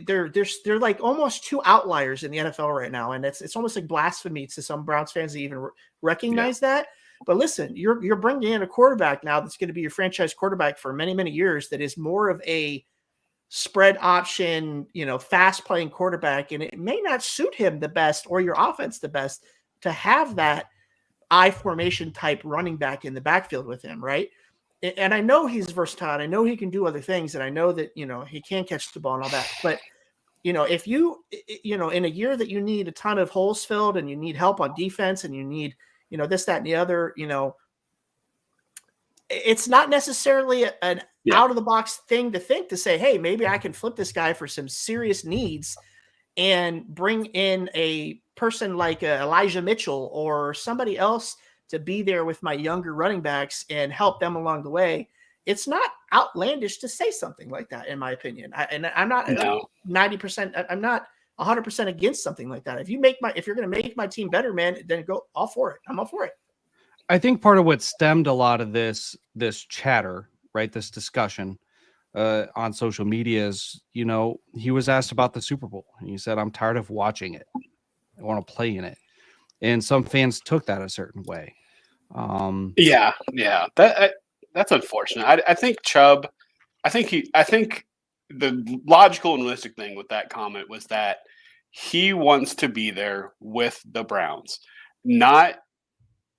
they're like almost two outliers in the NFL right now, and it's almost like blasphemy to some Browns fans to even recognize that. But listen, you're bringing in a quarterback now that's going to be your franchise quarterback for many, many years. That is more of a spread option, fast playing quarterback, and it may not suit him the best or your offense the best to have that I formation type running back in the backfield with him, right? And I know he's versatile. I know he can do other things, and I know that he can catch the ball and all that. But if you in a year that you need a ton of holes filled and you need help on defense and you need this, that, and the other, it's not necessarily an out of the box thing to think to say, hey, maybe I can flip this guy for some serious needs and bring in a person like Elijah Mitchell or somebody else to be there with my younger running backs and help them along the way. It's not outlandish to say something like that, in my opinion. I'm not 90%. I'm not 100% against something like that. If you're going to make my team better, man, then go all for it. I'm all for it. I think part of what stemmed a lot of this chatter, right, this discussion on social media is, he was asked about the Super Bowl and he said, I'm tired of watching it. I want to play in it. And some fans took that a certain way. That's unfortunate. I think Chubb, I think the logical and realistic thing with that comment was that he wants to be there with the Browns, not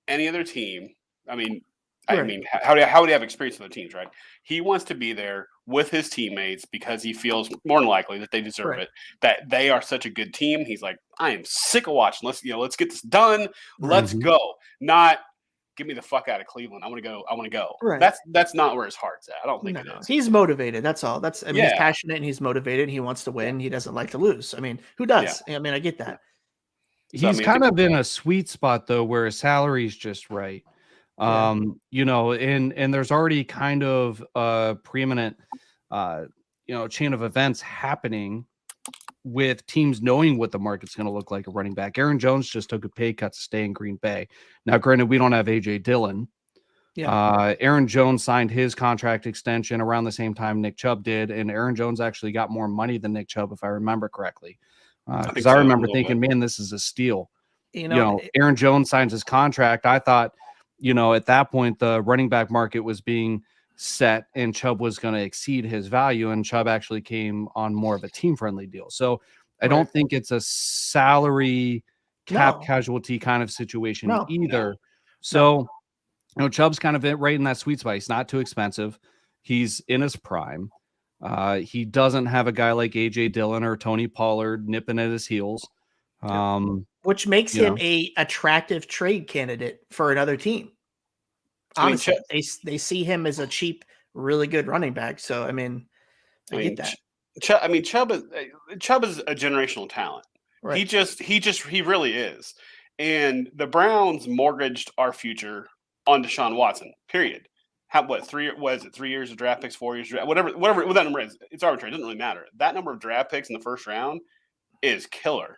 any other team. I mean, how would he have experience with the teams, right? He wants to be there with his teammates because he feels more than likely that they deserve it, that they are such a good team. He's like, I am sick of watching. Let's get this done. Let's go. Not get me the fuck out of Cleveland. I want to go. Right. That's not where his heart's at. I don't think it is. He's motivated. That's all. He's passionate and he's motivated. He wants to win. He doesn't like to lose. I mean, who does? Yeah. I mean, I get that. He's kind of in a sweet spot though, where his salary's just right. And there's already kind of a preeminent, chain of events happening with teams knowing what the market's going to look like a running back. Aaron Jones just took a pay cut to stay in Green Bay. Now, granted, we don't have AJ Dillon. Yeah. Aaron Jones signed his contract extension around the same time Nick Chubb did, and Aaron Jones actually got more money than Nick Chubb, if I remember correctly. Because I remember thinking, man, this is a steal. Aaron Jones signs his contract. I thought, at that point, the running back market was being set and Chubb was going to exceed his value, and Chubb actually came on more of a team-friendly deal. So I don't think it's a salary cap casualty kind of situation either. So, Chubb's kind of right in that sweet spot. He's not too expensive. He's in his prime. He doesn't have a guy like AJ Dillon or Tony Pollard nipping at his heels. Which makes him a attractive trade candidate for another team. Honestly, they see him as a cheap, really good running back. So, I get that. Chubb is a generational talent. Right. He really is. And the Browns mortgaged our future on Deshaun Watson, period. 3 years of draft picks, 4 years, whatever that number is, it's arbitrary. It doesn't really matter. That number of draft picks in the first round is killer.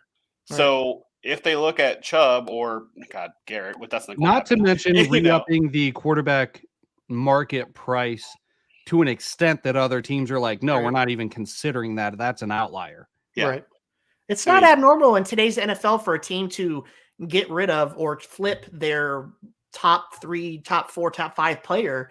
Right. So if they look at Chubb or Garrett, that's not to mention re-upping the quarterback market price to an extent that other teams are like, no, we're not even considering that. That's an outlier. Yeah. Right. It's not abnormal in today's NFL for a team to get rid of or flip their top 3, top 4, top 5 player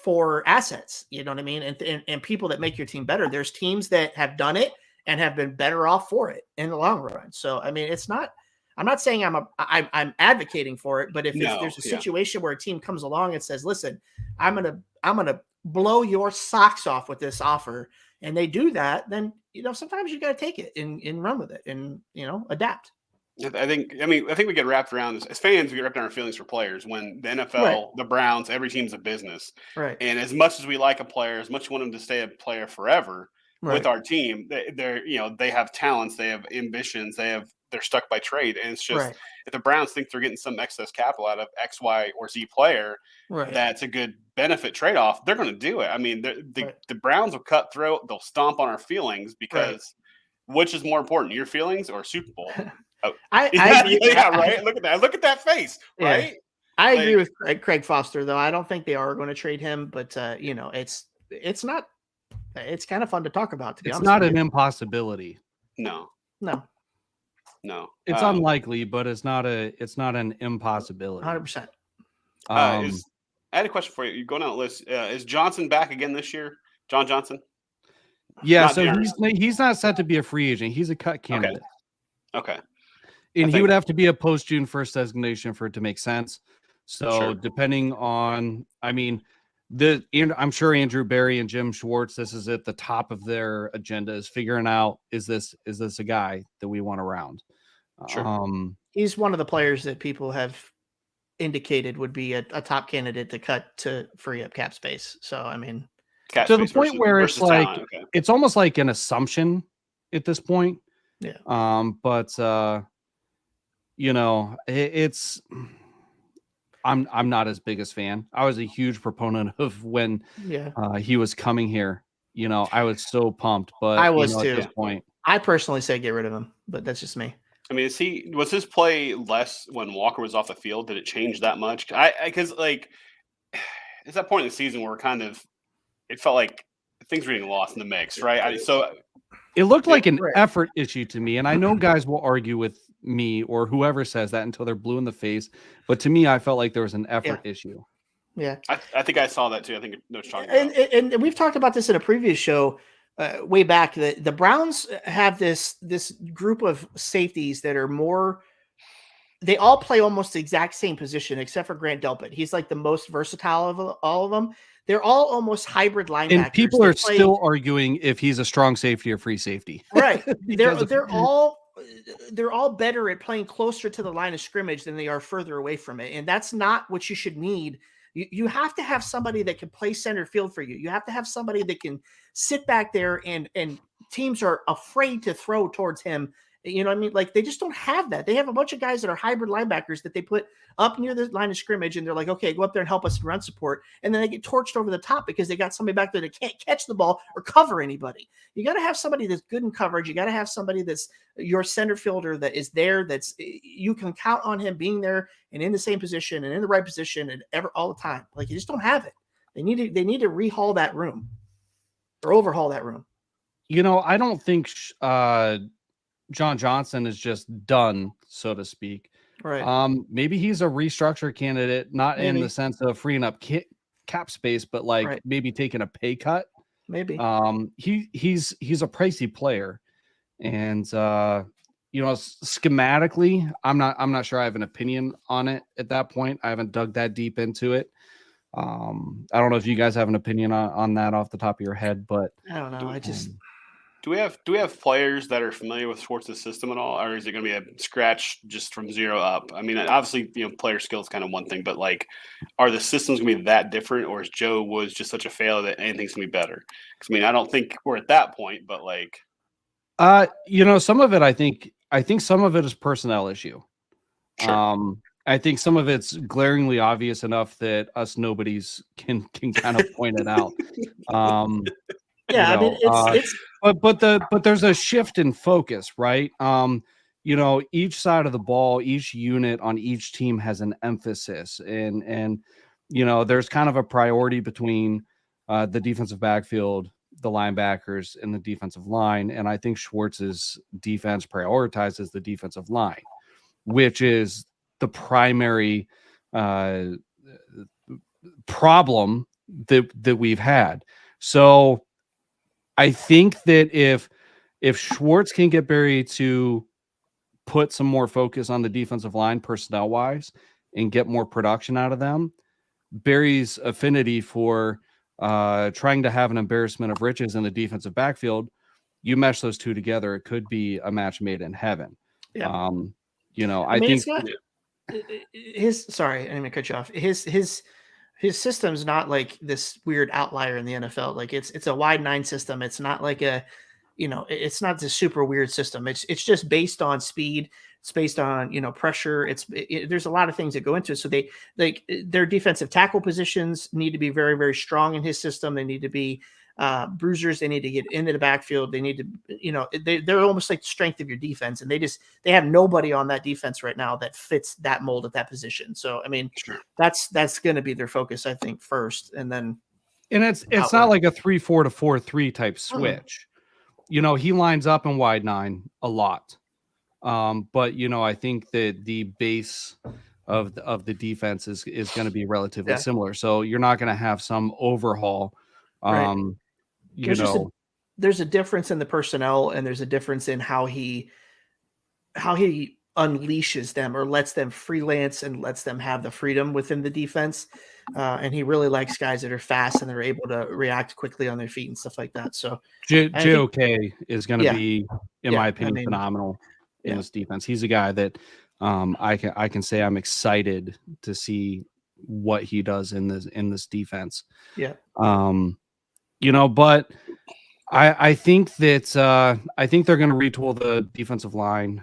for assets. You know what I mean? And people that make your team better. There's teams that have done it and have been better off for it in the long run. So, it's not, I'm not saying I'm advocating for it, but if there's a situation where a team comes along and says, listen, I'm going to blow your socks off with this offer, and they do that, then, sometimes you got to take it and run with it and, adapt. I think we get wrapped around as fans, we get wrapped around our feelings for players when the NFL, the Browns, every team's a business. Right. And as much as we like a player, as much as we want them to stay a player forever with our team, they have talents, they have ambitions, they're stuck by trade. And it's just, if the Browns think they're getting some excess capital out of X, Y, or Z player, that's a good benefit trade-off, they're going to do it. The Browns will cut throat, they'll stomp on our feelings because which is more important, your feelings or Super Bowl? Yeah, right. Look at that. Look at that face, right? I agree with Craig Foster, though. I don't think they are going to trade him, but it's not. It's kind of fun to talk about. To be honest, it's not an impossibility. No. It's unlikely, but it's not an impossibility. 100%. I had a question for you. You're going down the list. Is Johnson back again this year? John Johnson? Yeah, so he's not set to be a free agent. He's a cut candidate. Okay. And he would have to be a post-June 1st designation for it to make sense. So depending on, I'm sure Andrew Barry and Jim Schwartz, this is at the top of their agenda, is figuring out, is this a guy that we want around? Sure. He's one of the players that people have indicated would be a top candidate to cut to free up cap space. So, to the point where it's like, it's almost like an assumption at this point. Yeah. It's I'm not his biggest fan. I was a huge proponent of when he was coming here. I was so pumped, but I was too. At this point, I personally say get rid of him, but that's just me. Was his play less when Walker was off the field? Did it change that much? Because it's that point in the season where it felt like things were getting lost in the mix, right? It looked like an effort issue to me, and I know guys will argue with me or whoever says that until they're blue in the face, but to me, I felt like there was an effort issue. Yeah, I think I saw that too. I think no talking and we've talked about this in a previous show way back. That the Browns have this group of safeties that are more. They all play almost the exact same position except for Grant Delpit. He's like the most versatile of all of them. They're all almost hybrid linebackers. And people are still arguing if he's a strong safety or free safety. Right. They're all better at playing closer to the line of scrimmage than they are further away from it. And that's not what you should need. You have to have somebody that can play center field for you. You have to have somebody that can sit back there and teams are afraid to throw towards him. You know what I mean? Like, they just don't have that. They have a bunch of guys that are hybrid linebackers that they put up near the line of scrimmage, and they're like, okay, go up there and help us in run support. And then they get torched over the top because they got somebody back there that can't catch the ball or cover anybody. You got to have somebody that's good in coverage. You got to have somebody that's your center fielder that is there, that's you can count on him being there and in the same position and in the right position and all the time. Like, you just don't have it. They need to rehaul that room or overhaul that room. I don't think John Johnson is just done, so to speak. Right. Maybe he's a restructure candidate, not in the sense of freeing up cap space, but maybe taking a pay cut. Maybe. He's a pricey player, and schematically, I'm not sure I have an opinion on it at that point. I haven't dug that deep into it. I don't know if you guys have an opinion on that off the top of your head, but I don't know. Do we have players that are familiar with Schwartz's system at all, or is it going to be a scratch just from zero up? Obviously, player skill is kind of one thing, but are the systems going to be that different, or is Joe Woods just such a failure that anything's going to be better? Because I don't think we're at that point, but some of it, I think some of it is personnel issue. Sure. I think some of it's glaringly obvious enough that us nobodies can kind of point it out. Yeah, it's but there's a shift in focus, right? Each side of the ball, each unit on each team has an emphasis, and there's kind of a priority between the defensive backfield, the linebackers, and the defensive line. And I think Schwartz's defense prioritizes the defensive line, which is the primary problem that we've had. So I think that if Schwartz can get Barry to put some more focus on the defensive line personnel wise and get more production out of them, Barry's affinity for trying to have an embarrassment of riches in the defensive backfield, you mesh those two together, it could be a match made in heaven. Yeah. I think sorry, I didn't mean to cut you off. His system's not like this weird outlier in the NFL. Like it's a wide 9 system. It's not like it's not this super weird system. It's just based on speed. It's based on, pressure. There's a lot of things that go into it. So their defensive tackle positions need to be very, very strong in his system. They need to be, bruisers. They need to get into the backfield. They need to, they're almost like the strength of your defense, and they have nobody on that defense right now that fits that mold at that position. So, I mean, that's going to be their focus, I think, first, and then. And it's not like a 3-4 to 4-3 type switch. He lines up in wide 9 a lot. But I think that the base of the defense is going to be relatively similar. So you're not going to have some overhaul. Right. There's a difference in the personnel, and there's a difference in how he unleashes them or lets them freelance and lets them have the freedom within the defense. And he really likes guys that are fast and they're able to react quickly on their feet and stuff like that. So JOK is going to be, in my opinion, phenomenal in this defense. He's a guy that I can say I'm excited to see what he does in this defense. Yeah. But I think that I think they're going to retool the defensive line.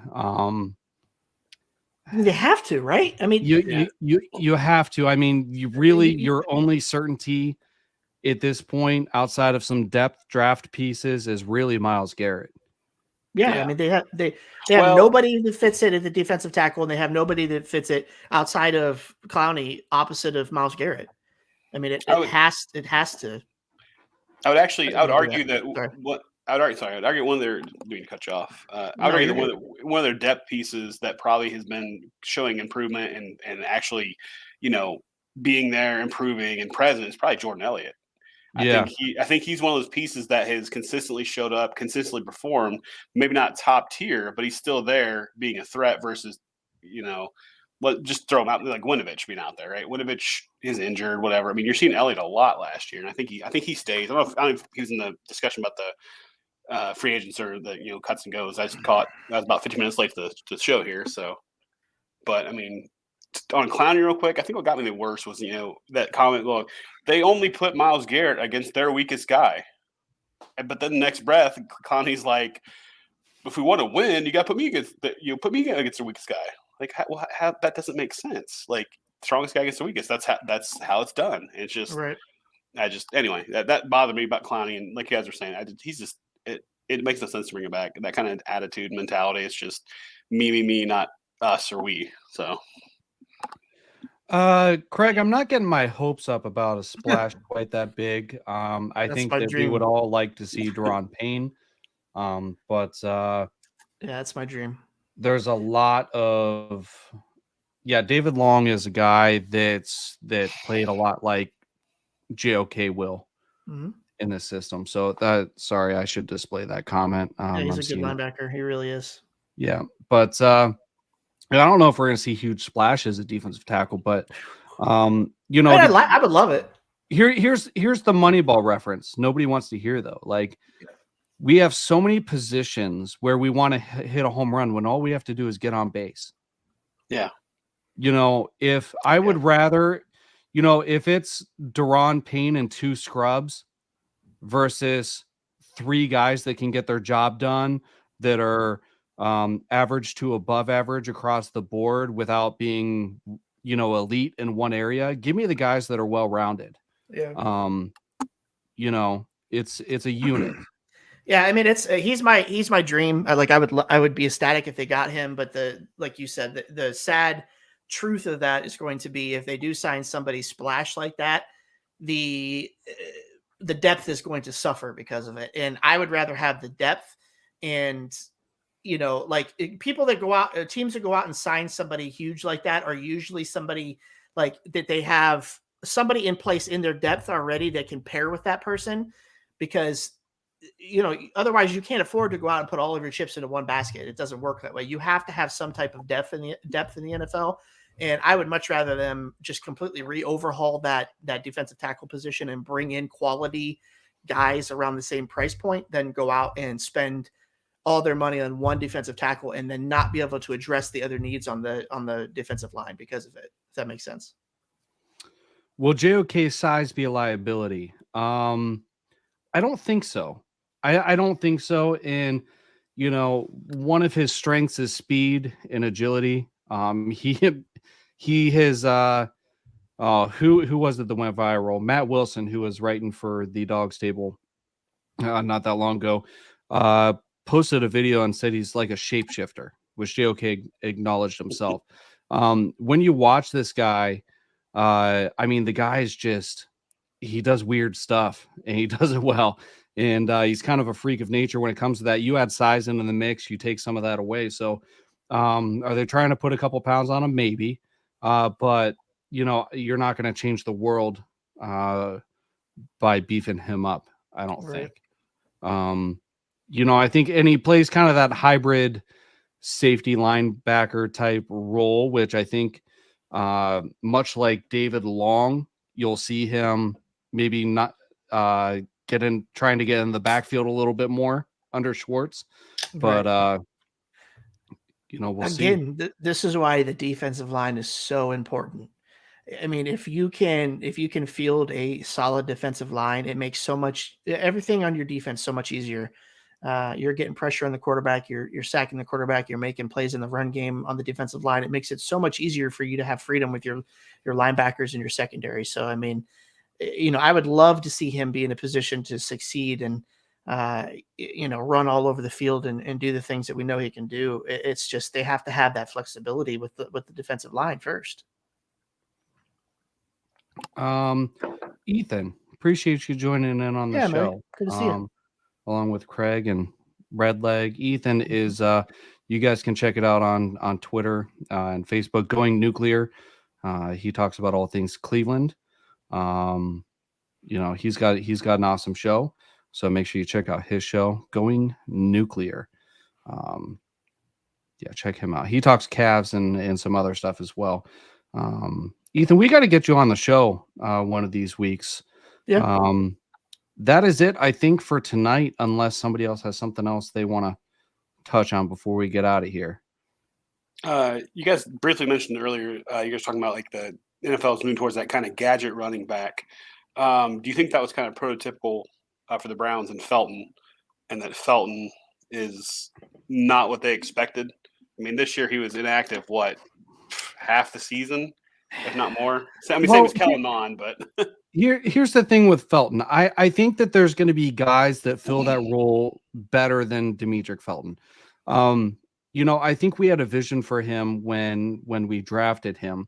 They have to, right? I mean, you have to. I mean, your only certainty at this point, outside of some depth draft pieces, is really Myles Garrett. Yeah. I mean, they have nobody that fits it at the defensive tackle, and they have nobody that fits it outside of Clowney, opposite of Myles Garrett. I mean, it has to. I would argue one of their. Didn't cut you off. I would argue that one of their depth pieces that probably has been showing improvement and actually, being there, improving and present is probably Jordan Elliott. I think he's one of those pieces that has consistently showed up, consistently performed. Maybe not top tier, but he's still there, being a threat versus, just throw him out like Winovich being out there, right? Winovich is injured, whatever. I mean, you're seeing Elliott a lot last year, and I think he stays. I don't know if he was in the discussion about the free agents or the cuts and goes. I was about 15 minutes late to the show here, so. But I mean, on Clowney real quick, I think what got me the worst was that comment. Look, they only put Myles Garrett against their weakest guy, but then the next breath, Clowney's like, if we want to win, you got to put me against the weakest guy. Like, how that doesn't make sense. Like, strongest guy against the weakest. That's how it's done. It's just right. Anyway, that bothered me about Clowney, and like you guys were saying, it makes no sense to bring him back. That kind of attitude, mentality. It's just me, not us or we. So, Craig, I'm not getting my hopes up about a splash quite that big. I think that we would all like to see Daron Payne. But that's my dream. There's a lot of David Long is a guy that played a lot like JOK will in this system. So sorry, I should display that comment. He's a good linebacker. He really is. Yeah, but I don't know if we're going to see huge splashes at defensive tackle, but I would love it. Here's the Moneyball reference. Nobody wants to hear though. Like, we have so many positions where we want to hit a home run when all we have to do is get on base. Yeah. If I would rather, if it's Daron Payne and 2 scrubs versus 3 guys that can get their job done, that are average to above average across the board without being, elite in one area, give me the guys that are well-rounded. Yeah. It's a unit. Yeah, I mean, he's my dream. I would be ecstatic if they got him, but like you said, the sad truth of that is going to be, if they do sign somebody splash like that, the depth is going to suffer because of it. And I would rather have the depth, and people that go out, teams that go out and sign somebody huge like that are usually somebody like that they have somebody in place in their depth already that can pair with that person, because otherwise you can't afford to go out and put all of your chips into one basket. It doesn't work that way. You have to have some type of depth in the NFL. And I would much rather them just completely overhaul that defensive tackle position and bring in quality guys around the same price point than go out and spend all their money on one defensive tackle and then not be able to address the other needs on the defensive line because of it. If that makes sense. Will JOK's size be a liability? I don't think so. I don't think so. And, one of his strengths is speed and agility. He has, who was it that went viral? Matt Wilson, who was writing for the Dawgs Table not that long ago, posted a video and said he's like a shapeshifter, which JOK acknowledged himself. When you watch this guy, I mean, the guy is just, he does weird stuff and he does it well. And he's kind of a freak of nature when it comes to that. You add size into the mix, you take some of that away. So are they trying to put a couple pounds on him? Maybe. But, you know, you're not going to change the world by beefing him up, I don't think. You know, I think, and he plays kind of that hybrid safety linebacker type role, which I think much like David Long, you'll see him maybe not trying to get in the backfield a little bit more under Schwartz, but you know, we'll see. Again, this is why the defensive line is so important. I mean, if you can field a solid defensive line, it makes everything on your defense so much easier. You're getting pressure on the quarterback, you're sacking the quarterback, you're making plays in the run game on the defensive line. It makes it so much easier for you to have freedom with your linebackers and your secondary. So, I mean, you know, I would love to see him be in a position to succeed and, you know, run all over the field and do the things that we know he can do. It's just, they have to have that flexibility with the defensive line first. Ethan, appreciate you joining in on the show. Man, good to see you. Along with Craig and Redleg. Ethan is you guys can check it out on Twitter and Facebook, Going Nuclear. He talks about all things Cleveland. You know, he's got an awesome show, so make sure you check out his show, Going Nuclear. Yeah, check him out. He talks Cavs and some other stuff as well. Ethan, we got to get you on the show one of these weeks. Yeah. That is it, I think, for tonight, unless somebody else has something else they want to touch on before we get out of here. You guys briefly mentioned earlier, you guys talking about like the NFL is moving towards that kind of gadget running back. Do you think that was kind of prototypical for the Browns and Felton, and that Felton is not what they expected? I mean, this year he was inactive, half the season, if not more? I mean, same as Kellen Mond, but... Here's the thing with Felton. I think that there's going to be guys that fill that role better than Demetric Felton. You know, I think we had a vision for him when we drafted him,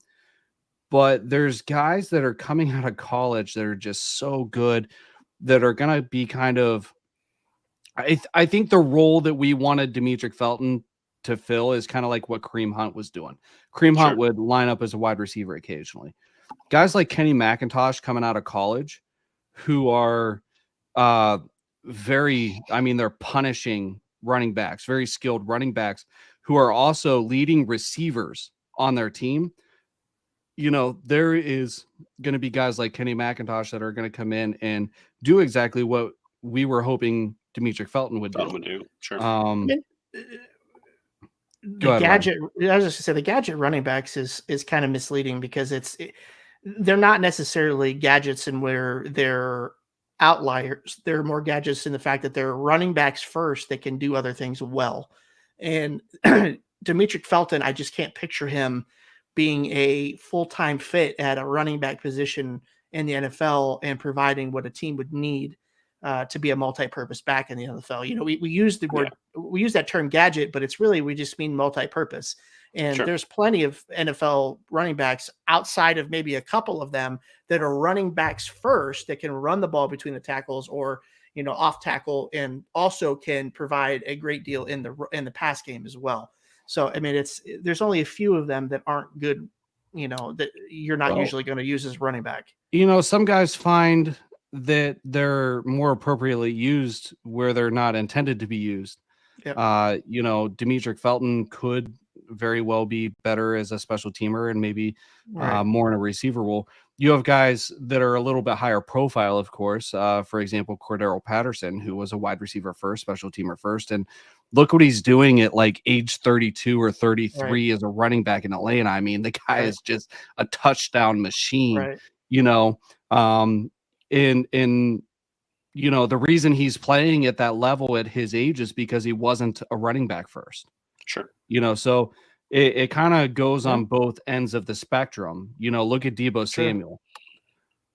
but there's guys that are coming out of college that are just so good that are going to be kind of, I think the role that we wanted Demetric Felton to fill is kind of like what Kareem Hunt was doing. Kareem Hunt would line up as a wide receiver occasionally. Guys like Kenny McIntosh coming out of college who are they're punishing running backs, very skilled running backs who are also leading receivers on their team. You know, there is going to be guys like Kenny McIntosh that are going to come in and do exactly what we were hoping Demetric Felton would do. Sure. The gadget, I was just going to say, the gadget running backs is kind of misleading because they're not necessarily gadgets in where they're outliers. They're more gadgets in the fact that they're running backs first that can do other things well. And Demetric Felton, I just can't picture him being a full-time fit at a running back position in the NFL and providing what a team would need to be a multi-purpose back in the NFL. You know, we use the word, we use that term gadget, but it's really, we just mean multi-purpose. And there's plenty of NFL running backs outside of maybe a couple of them that are running backs first that can run the ball between the tackles or, you know, off tackle, and also can provide a great deal in the pass game as well. So, I mean, there's only a few of them that aren't good, you know, that you're not usually going to use as running back. You know, some guys find that they're more appropriately used where they're not intended to be used. Yep. You know, Demetric Felton could very well be better as a special teamer and maybe more in a receiver role. You have guys that are a little bit higher profile, of course. For example, Cordero Patterson, who was a wide receiver first, special teamer first. And look what he's doing at like age 32 or 33 as a running back in Atlanta. I mean, the guy is just a touchdown machine, you know, in you know, the reason he's playing at that level at his age is because he wasn't a running back first. Sure. You know, so it kind of goes on both ends of the spectrum. You know, look at Deebo Samuel.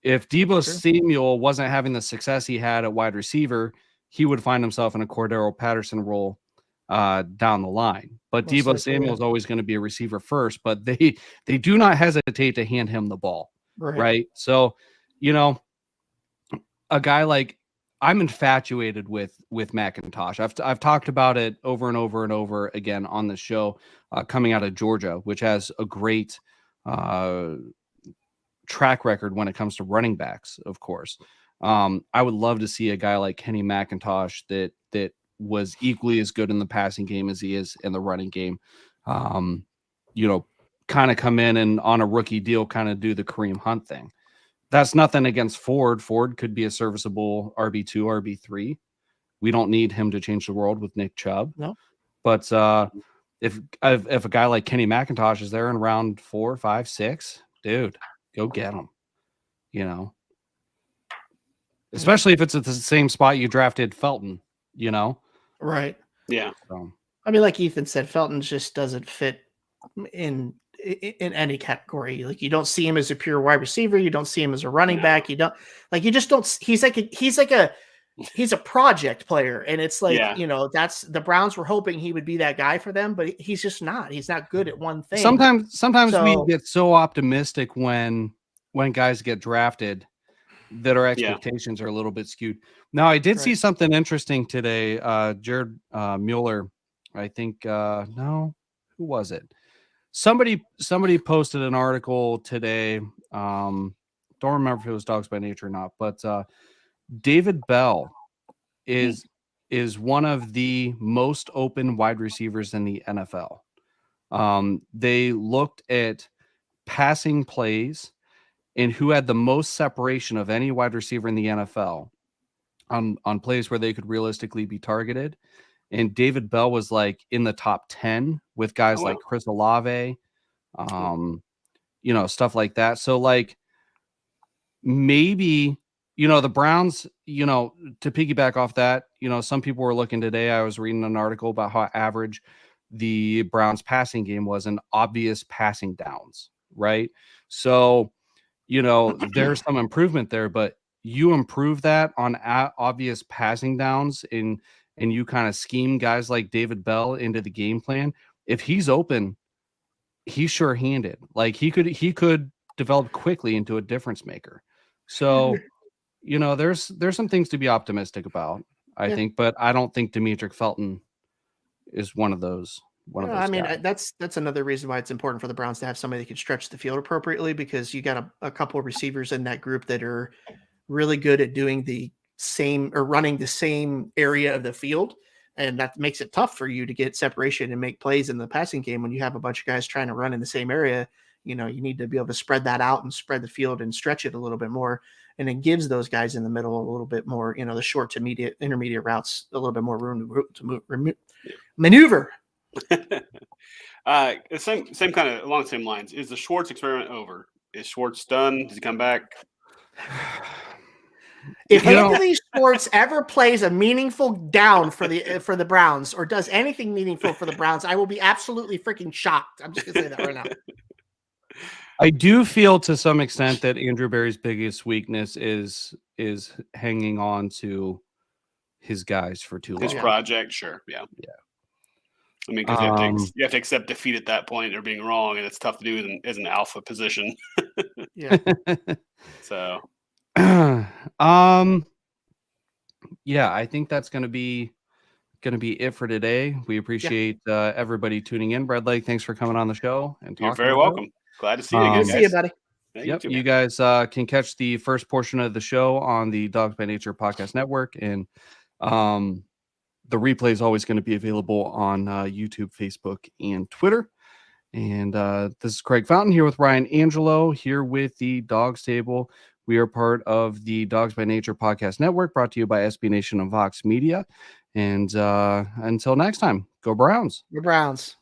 If Deebo Samuel wasn't having the success he had at wide receiver, he would find himself in a Cordero Patterson role down the line. But Most Deebo likely, Samuel is always going to be a receiver first, but they do not hesitate to hand him the ball. Right. So, a guy like, I'm infatuated with McIntosh. I've talked about it over and over and over again on the show, coming out of Georgia, which has a great track record when it comes to running backs, of course. I would love to see a guy like Kenny McIntosh that was equally as good in the passing game as he is in the running game. Kind of come in and on a rookie deal, kind of do the Kareem Hunt thing. That's nothing against Ford. Ford could be a serviceable RB2, RB3. We don't need him to change the world with Nick Chubb. No. But if a guy like Kenny McIntosh is there in round 4, 5, 6, dude, go get him. Especially if it's at the same spot you drafted Felton, Right. Yeah. So. I mean, like Ethan said, Felton just doesn't fit in any category. Like, you don't see him as a pure wide receiver. You don't see him as a running back. You just don't. He's a project player. And it's like, that's the Browns were hoping he would be that guy for them, but he's just not. He's not good at one thing. Sometimes we get so optimistic when guys get drafted that our expectations are a little bit skewed. Now, I did see something interesting today. Jared Mueller, I think, no, who was it? Somebody posted an article today. Don't remember if it was Dawgs By Nature or not, but David Bell is one of the most open wide receivers in the NFL. They looked at passing plays and who had the most separation of any wide receiver in the NFL on plays where they could realistically be targeted. And David Bell was like in the top 10 with guys like Chris Olave, stuff like that. So like maybe, the Browns, to piggyback off that, some people were looking today. I was reading an article about how average the Browns passing game was in obvious passing downs. Right. So, there's some improvement there, but you improve that on obvious passing downs and you kind of scheme guys like David Bell into the game plan. If he's open, he's sure-handed. Like he could develop quickly into a difference maker. So, there's some things to be optimistic about, I think, but I don't think Demetric Felton is one of those. Guys. That's another reason why it's important for the Browns to have somebody that can stretch the field appropriately, because you got a couple of receivers in that group that are really good at doing the same or running the same area of the field. And that makes it tough for you to get separation and make plays in the passing game when you have a bunch of guys trying to run in the same area. You need to be able to spread that out and spread the field and stretch it a little bit more. And it gives those guys in the middle a little bit more, the short to intermediate routes, a little bit more room to maneuver. Same kind of along the same lines. Is the Schwartz experiment over? Is Schwartz done? Does he come back? If Anthony Schwartz ever plays a meaningful down for the Browns or does anything meaningful for the Browns, I will be absolutely freaking shocked. I'm just gonna say that right now. I do feel to some extent that Andrew Berry's biggest weakness is hanging on to his guys for too long. His project, sure, yeah. I mean, because you have to accept defeat at that point or being wrong, and it's tough to do as an alpha position. Yeah. So. I think that's going to be it for today. We appreciate everybody tuning in. Breadleg, thanks for coming on the show and talking. You're very welcome. Glad to see you again. See you, buddy. Yep, you guys can catch the first portion of the show on the Dawgs By Nature podcast network, and the replay is always going to be available on YouTube, Facebook, and Twitter. And this is Craig Fountain here with Ryan Angelo here with the Dawgs Table. We are part of the Dawgs By Nature podcast network, brought to you by SB Nation and Vox Media. And until next time, go Browns. Go Browns.